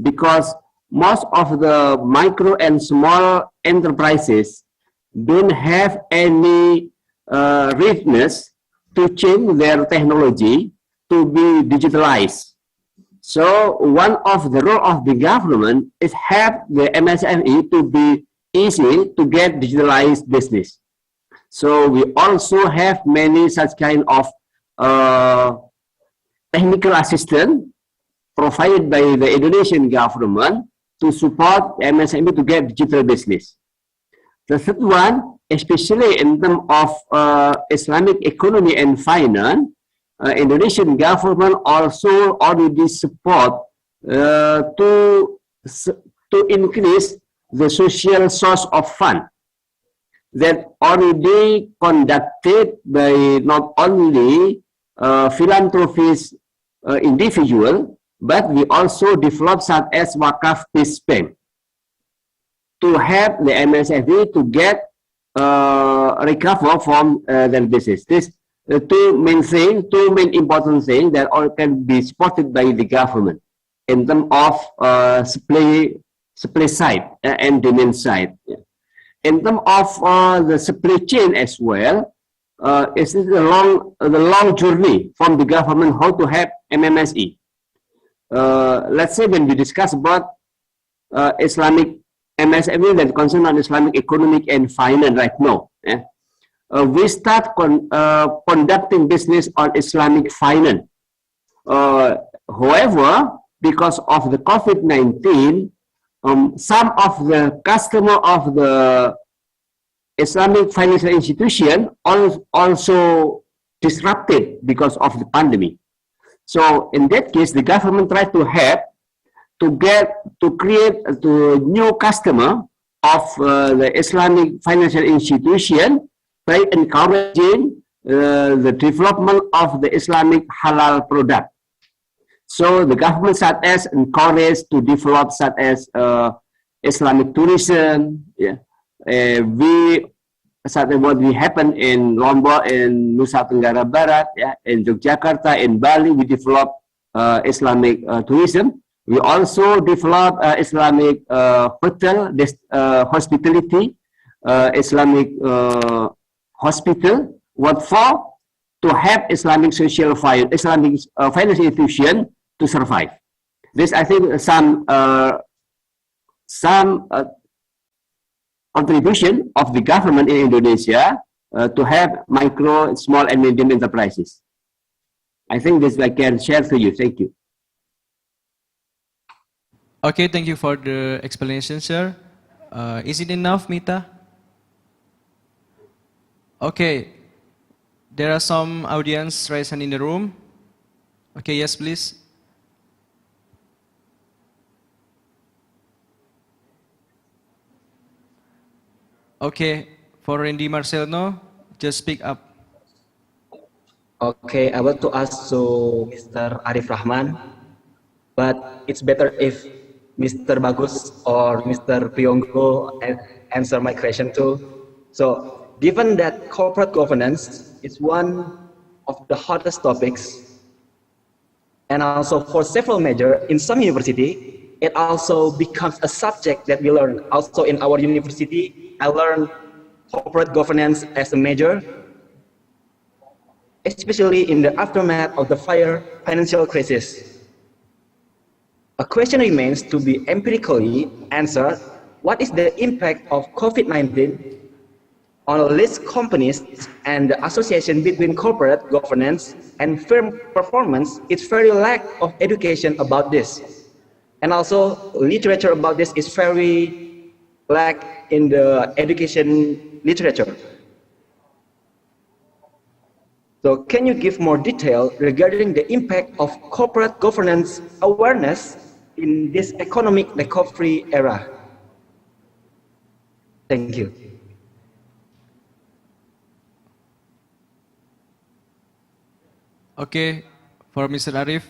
because most of the micro and small enterprises don't have any readiness to change their technology to be digitalized. So one of the role of the government is help the MSME to be easy to get digitalized business. So we also have many such kind of technical assistance provided by the Indonesian government to support MSME to get digital business. The third one, especially in terms of Islamic economy and finance, Indonesian government also already support to increase the social source of fund that already conducted by not only philanthropist individual, but we also develop such as Wakaf Peace Bank to help the MSME to get recover from their business. This two main important things that all can be supported by the government in terms of supply side and demand side. In terms of the supply chain as well, it's the long journey from the government how to help MMSE. Let's say when we discuss about Islamic MSME that concern on Islamic economic and finance right now. We start conducting business on Islamic finance. However, because of the COVID-19, some of the customer of the Islamic financial institution also disrupted because of the pandemic. So in that case, the government tried to help to create new customer of the Islamic financial institution by encouraging the development of the Islamic halal product. So the government such as encouraged to develop such as Islamic tourism. Yeah, such as what we happen in Lombok, in Nusa Tenggara Barat, yeah, in Yogyakarta, in Bali, we develop Islamic tourism. We also develop Islamic hotel, hospitality, Islamic hospital. What for? To help Islamic Islamic financial institution to survive. This, I think, some contribution of the government in Indonesia to help micro, small, and medium enterprises. I think this I can share to you. Thank you. Okay, thank you for the explanation, sir. Is it enough, Mita? Okay, there are some audience raised hand in the room. Okay, yes, please. Okay, for Randy Marcelno, just speak up. Okay, I want to ask to Mr. Arif Rahman, but it's better if Mr. Bagus or Mr. Priyonggo answer my question too. So, given that corporate governance is one of the hottest topics, and also for several majors in some university, it also becomes a subject that we learn. Also in our university, I learned corporate governance as a major, especially in the aftermath of the financial crisis. A question remains to be empirically answered: what is the impact of COVID-19 on listed companies and the association between corporate governance and firm performance? It's very lack of education about this. And also literature about this is very lack in the education literature. So can you give more detail regarding the impact of corporate governance awareness in this economic recovery era? Thank you. Okay, for Mr. Arif.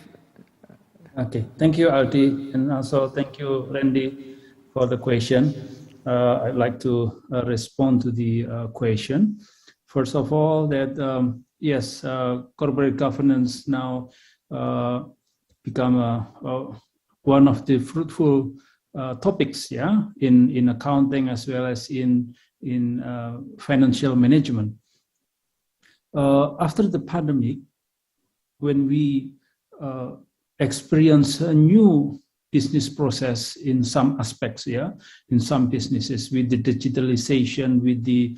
Okay, thank you, Aldi, and also thank you, Randy, for the question. I'd like to respond to the question. First of all, that yes, corporate governance now become one of the fruitful topics, yeah, in accounting as well as in financial management. after the pandemic, when we experience a new business process in some aspects, in some businesses, with the digitalization, with the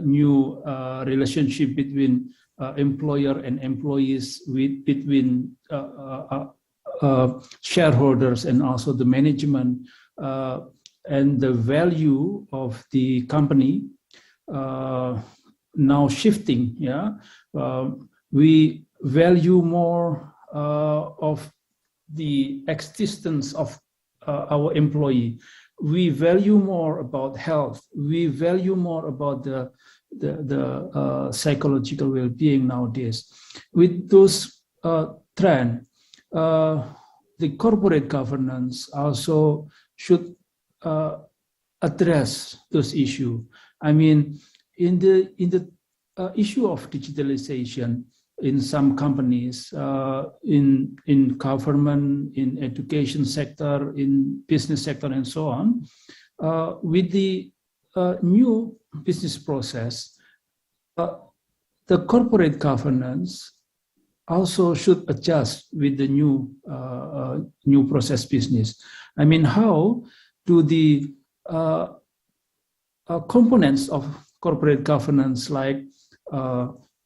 new relationship between employer and employees, between shareholders and also the management, and the value of the company now shifting. We value more of the existence of our employee. We value more about health. We value more about the psychological well-being nowadays. With those trends, the corporate governance also should address those issues. I mean, in the issue of digitalization, in some companies, in government, in education sector, in business sector, and so on, with the new business process, the corporate governance also should adjust with the new process business. I mean, how do the components of corporate governance, like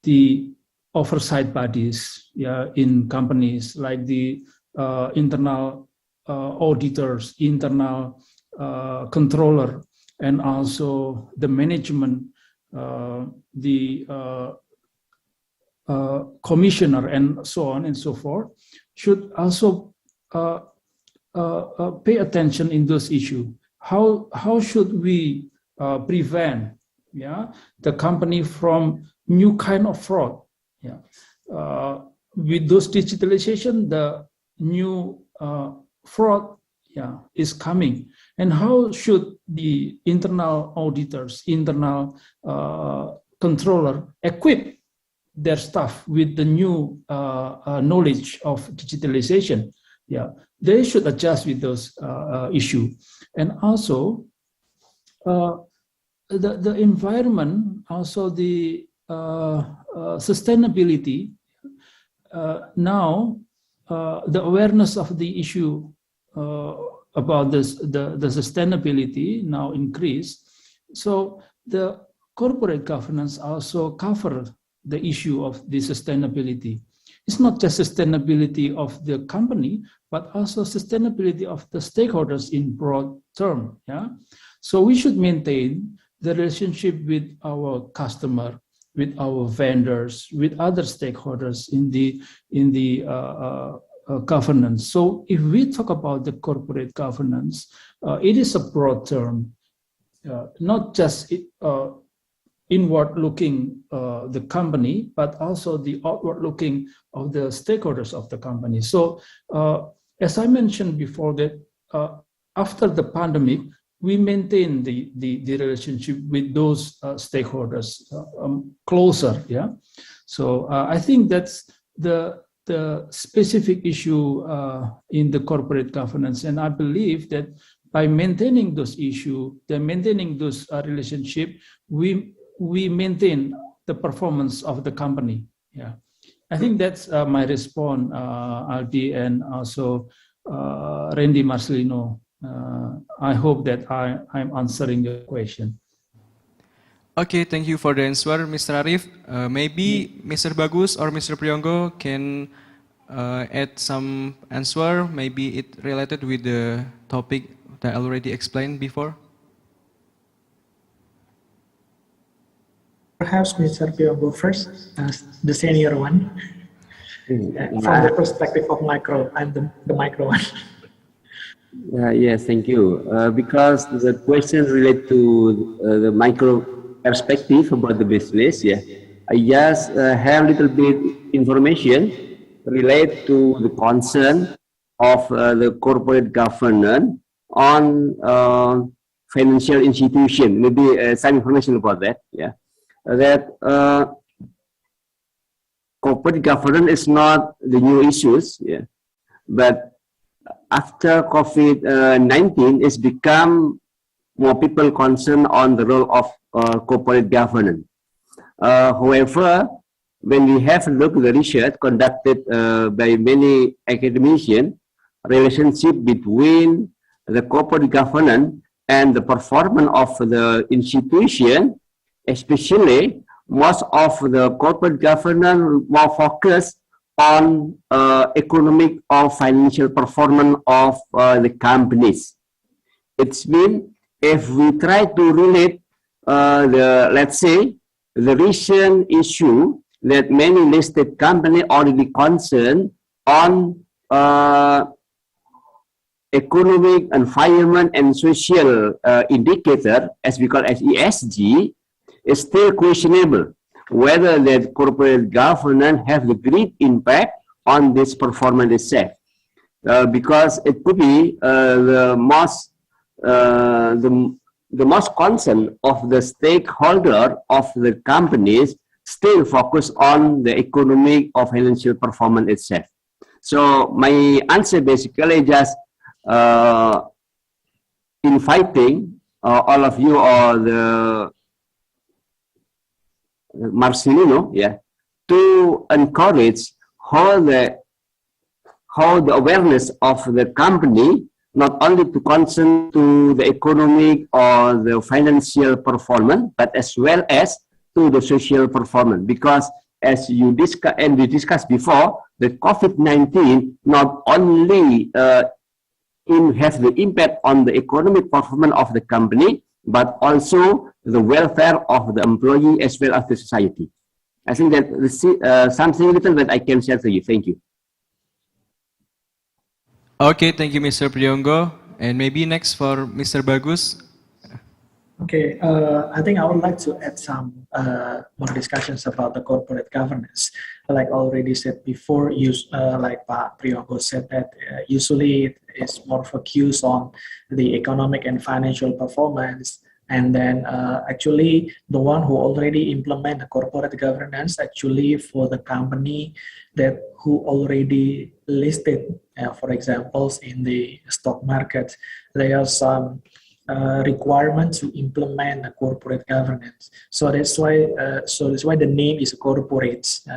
the oversight bodies in companies, like the internal auditors, internal controller, and also the management, the commissioner, and so on and so forth, should also pay attention in those issues. How should we prevent the company from new kind of fraud? With those digitalization, the new fraud is coming. And how should the internal auditors, internal controller equip their staff with the new knowledge of digitalization? They should adjust with those issues. And also, the environment, also the sustainability. Now, the awareness of the issue about this, the sustainability now increased. So the corporate governance also cover the issue of the sustainability. It's not just sustainability of the company, but also sustainability of the stakeholders in broad term. So we should maintain the relationship with our customer, with our vendors, with other stakeholders in the governance. So if we talk about the corporate governance, it is a broad term, not just inward-looking the company, but also the outward-looking of the stakeholders of the company. So as I mentioned before, that after the pandemic, we maintain the relationship with those stakeholders closer. So I think that's the specific issue in the corporate governance, and I believe that by maintaining those issues, maintaining those relationship, we maintain the performance of the company. I think that's my response, Aldi, and also Randy Marcelino. I hope that I'm answering your question. Okay, thank you for the answer, Mr. Arif. Maybe Mr. Bagus or Mr. Priyonggo can add some answer, maybe it related with the topic that I already explained before. Perhaps Mr. Priyonggo first, as the senior one. From the perspective of micro, I'm the micro one. Yes, thank you. Because the question related to the micro perspective about the business, I just have a little bit information related to the concern of the corporate governance on financial institution. Maybe some information about that. That corporate governance is not the new issues, but after COVID-19, it's become more people concerned on the role of corporate governance. However, when we have looked at the research conducted by many academicians, relationship between the corporate governance and the performance of the institution, especially most of the corporate governance more focused on economic or financial performance of the companies. It's mean if we try to relate let's say, the recent issue that many listed companies already concerned on economic, environment, and social indicator, as we call as ESG, is still questionable whether the corporate governance have the great impact on this performance itself, because it could be the most concern of the stakeholder of the companies still focus on the economic or financial performance itself. So my answer basically just inviting all of you or the Marcelino, to encourage how the awareness of the company not only to concern to the economic or the financial performance, but as well as to the social performance. Because as you discuss and we discussed before, the COVID-19 not only have the impact on the economic performance of the company, but also the welfare of the employee as well as the society. I think that something little that I can share to you. Thank you. Okay, thank you, Mr. Priyonggo. And maybe next for Mr. Bagus. Okay, I think I would like to add some more discussions about the corporate governance. Like already said before, like Pak Priyonggo said that usually it's more focused on the economic and financial performance. And then actually the one who already implement the corporate governance actually for the company that who already listed, for examples in the stock market, there are some requirement to implement the corporate governance. So that's why the name is corporates.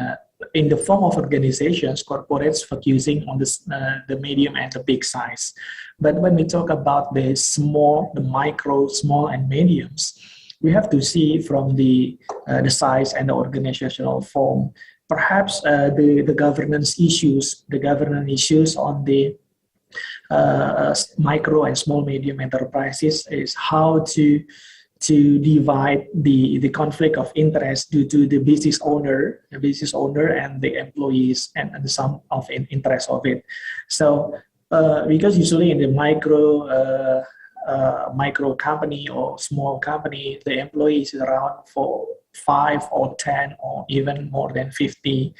In the form of organizations, corporates focusing on the medium and the big size. But when we talk about the small, the micro, small, and mediums, we have to see from the size and the organizational form. Perhaps the governance issues on the micro and small medium enterprises is how to divide the conflict of interest due to the business owner and the employees and the sum of interest of it. So because usually in the micro company or small company, the employees is around 5 or 10 or even more than 50,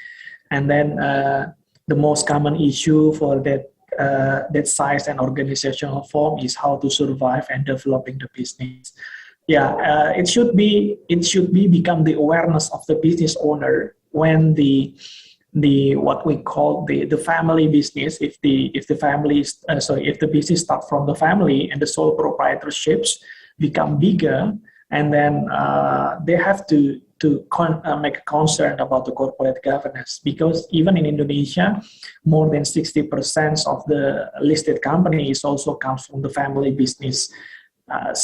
and then the most common issue for that size and organizational form is how to survive and developing the business. It should be become the awareness of the business owner when the what we call the family business. If the business start from the family and the sole proprietorships become bigger, and then they have to make a concern about the corporate governance, because even in Indonesia, more than 60% of the listed companies also comes from the family business. It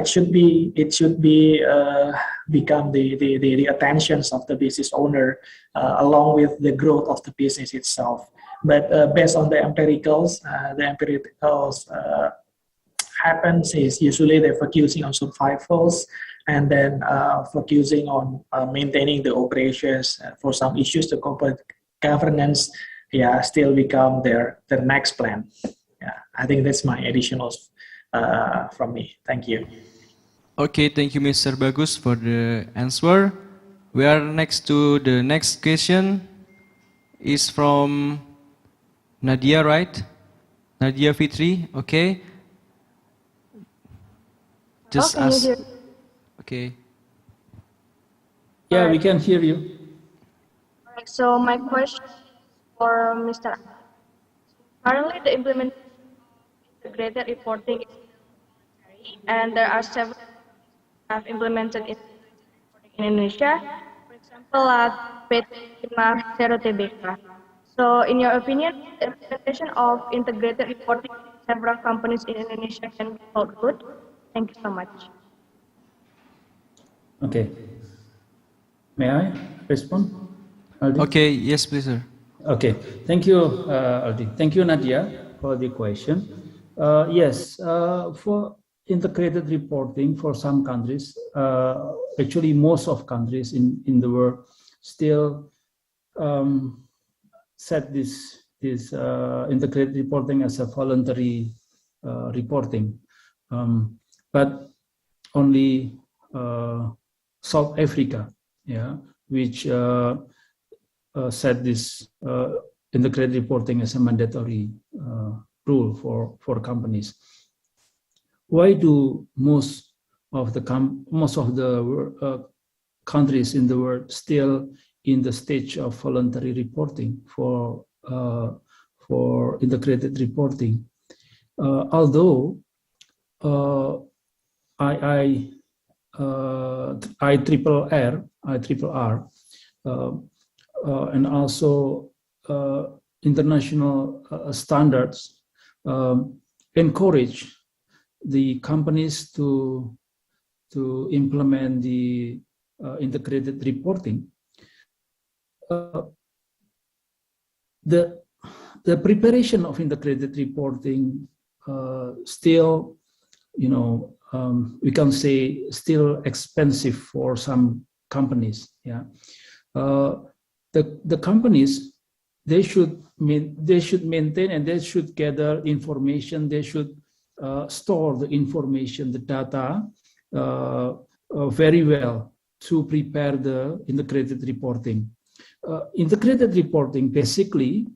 should be become the attentions of the business owner along with the growth of the business itself. But based on the empiricals happens is usually they're focusing on survivals and then focusing on maintaining the operations. For some issues, the corporate governance still become their next plan. I think that's my additional from me. Thank you. Okay, thank you, Mr. Bagus, for the answer. We are next to the next question. Is from Nadia, right? Nadia Fitri, okay. Just ask. Okay. Yeah, we can hear you. All right, so my question for Mr. Currently, the implementation of integrated reporting is voluntary, and there are several have implemented in Indonesia. For example, pelat P5 So, in your opinion, the implementation of integrated reporting in several companies in Indonesia can be called good? Thank you so much. Okay. May I respond, Aldi? Okay, yes, please, sir. Okay. Thank you, Aldi. Thank you, Nadia, for the question. Yes, for integrated reporting for some countries, actually most of countries in the world still set this integrated reporting as a voluntary reporting, but only South Africa, which set this integrated reporting as a mandatory rule for companies. Why do most of the countries in the world still in the stage of voluntary reporting for integrated reporting? Although IRR, and also international standards encourage the companies to implement the integrated reporting. The preparation of integrated reporting still, we can say still expensive for some companies. The companies, they should maintain and they should gather information. They should store the information, the data, very well to prepare the integrated reporting. Integrated reporting basically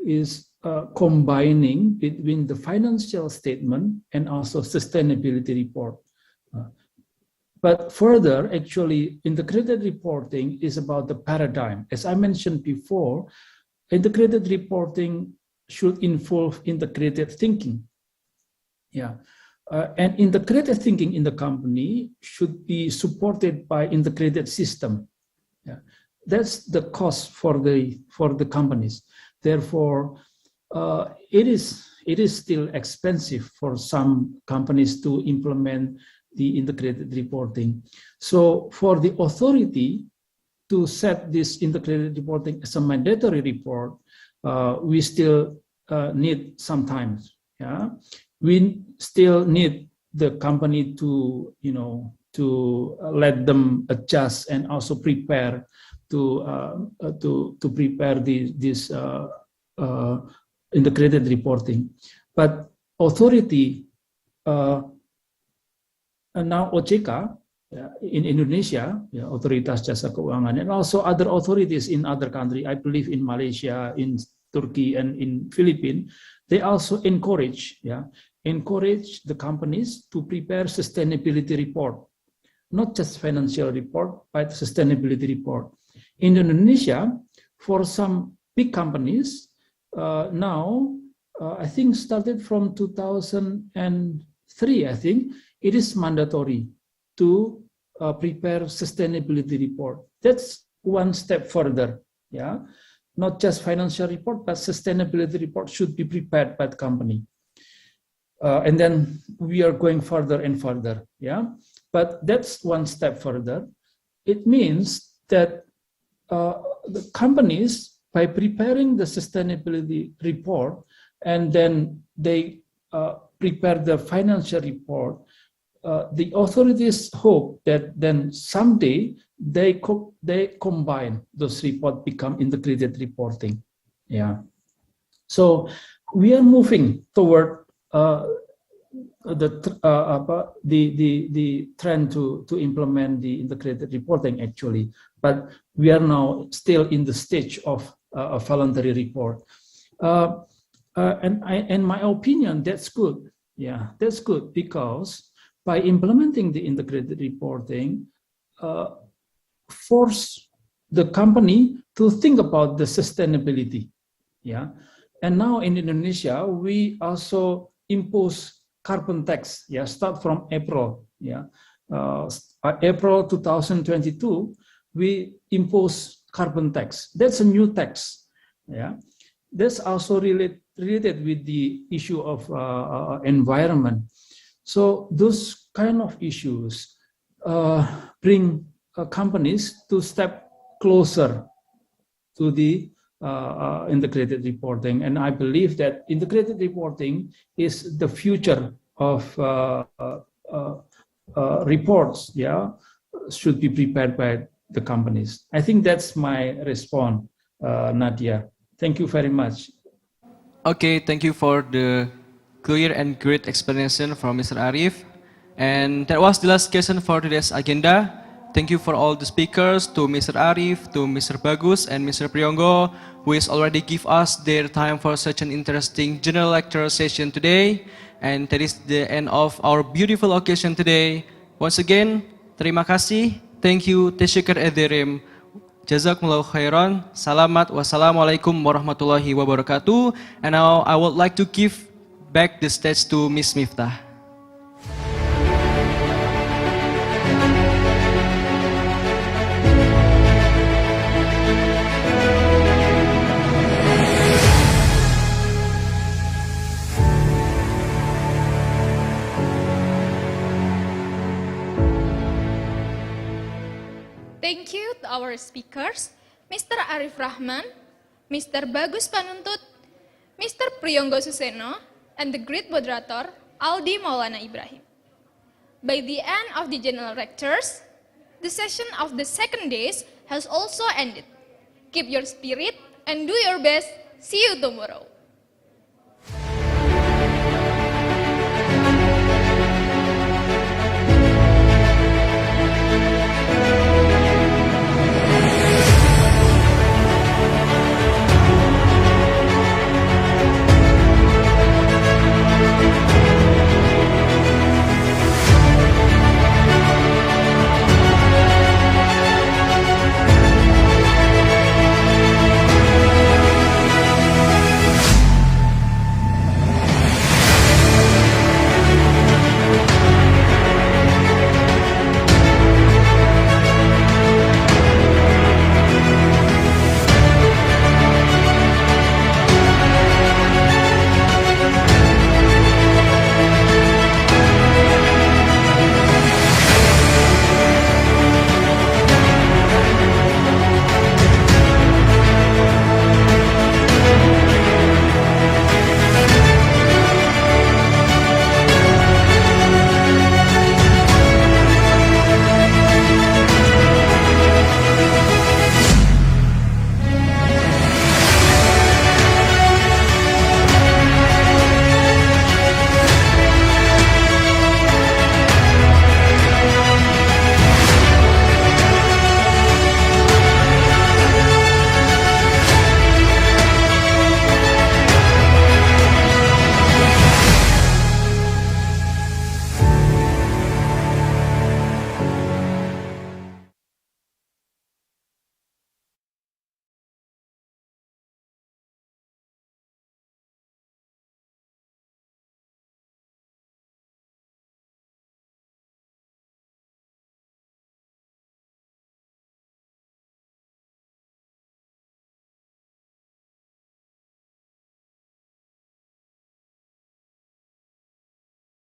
is combining between the financial statement and also sustainability report. But further, actually, integrated reporting is about the paradigm. As I mentioned before, integrated reporting should involve integrated thinking. And integrated thinking in the company should be supported by integrated system. That's the cost for the companies. Therefore, it is still expensive for some companies to implement the integrated reporting. So for the authority to set this integrated reporting as a mandatory report, we still need some time. We still need the company to let them adjust and also prepare to prepare this integrated reporting. But authority now OJK in Indonesia, Otoritas Jasa Keuangan, and also other authorities in other countries, I believe in Malaysia, in Turkey, and in Philippines, they also encourage the companies to prepare sustainability report, not just financial report, but sustainability report. In Indonesia, for some big companies, now, I think started from 2003, I think, it is mandatory to prepare sustainability report. That's one step further, Not just financial report, but sustainability report should be prepared by the company. And then we are going further and further, But that's one step further. It means that the companies, by preparing the sustainability report, and then they prepare the financial report, the authorities hope that then someday they combine those reports, become integrated reporting. So we are moving toward the trend to implement the integrated reporting actually, but we are now still in the stage of a voluntary report. And in my opinion, that's good. That's good because by implementing the integrated reporting, force the company to think about the sustainability. And now in Indonesia, we also impose carbon tax. Start from April. April 2022, we impose carbon tax. That's a new tax. Yeah, that's also related with the issue of environment. So those kind of issues bring companies to step closer to the integrated reporting, and I believe that integrated reporting is the future of reports. Yeah, should be prepared by the companies. I think that's my response, Nadia. Thank you very much. Okay, thank you for the clear and great explanation from Mr. Arif. And that was the last question for today's agenda. Thank you for all the speakers, to Mr. Arif, to Mr. Bagus, and Mr. Priyonggo, who has already give us their time for such an interesting general lecture session today. And that is the end of our beautiful occasion today. Once again, terima kasih, thank you, tesyukur ederim. Jazakumullahu khairan. Salamat. Wassalamualaikum warahmatullahi wabarakatuh. And now I would like to give back the stage to Miss Miftah. Thank you to our speakers, Mr. Arif Rahman, Mr. Bagus Panuntut, Mr. Priyonggo Suseno, and the great moderator, Aldi Maulana Ibrahim. By the end of the general lectures, the session of the second days has also ended. Keep your spirit and do your best. See you tomorrow.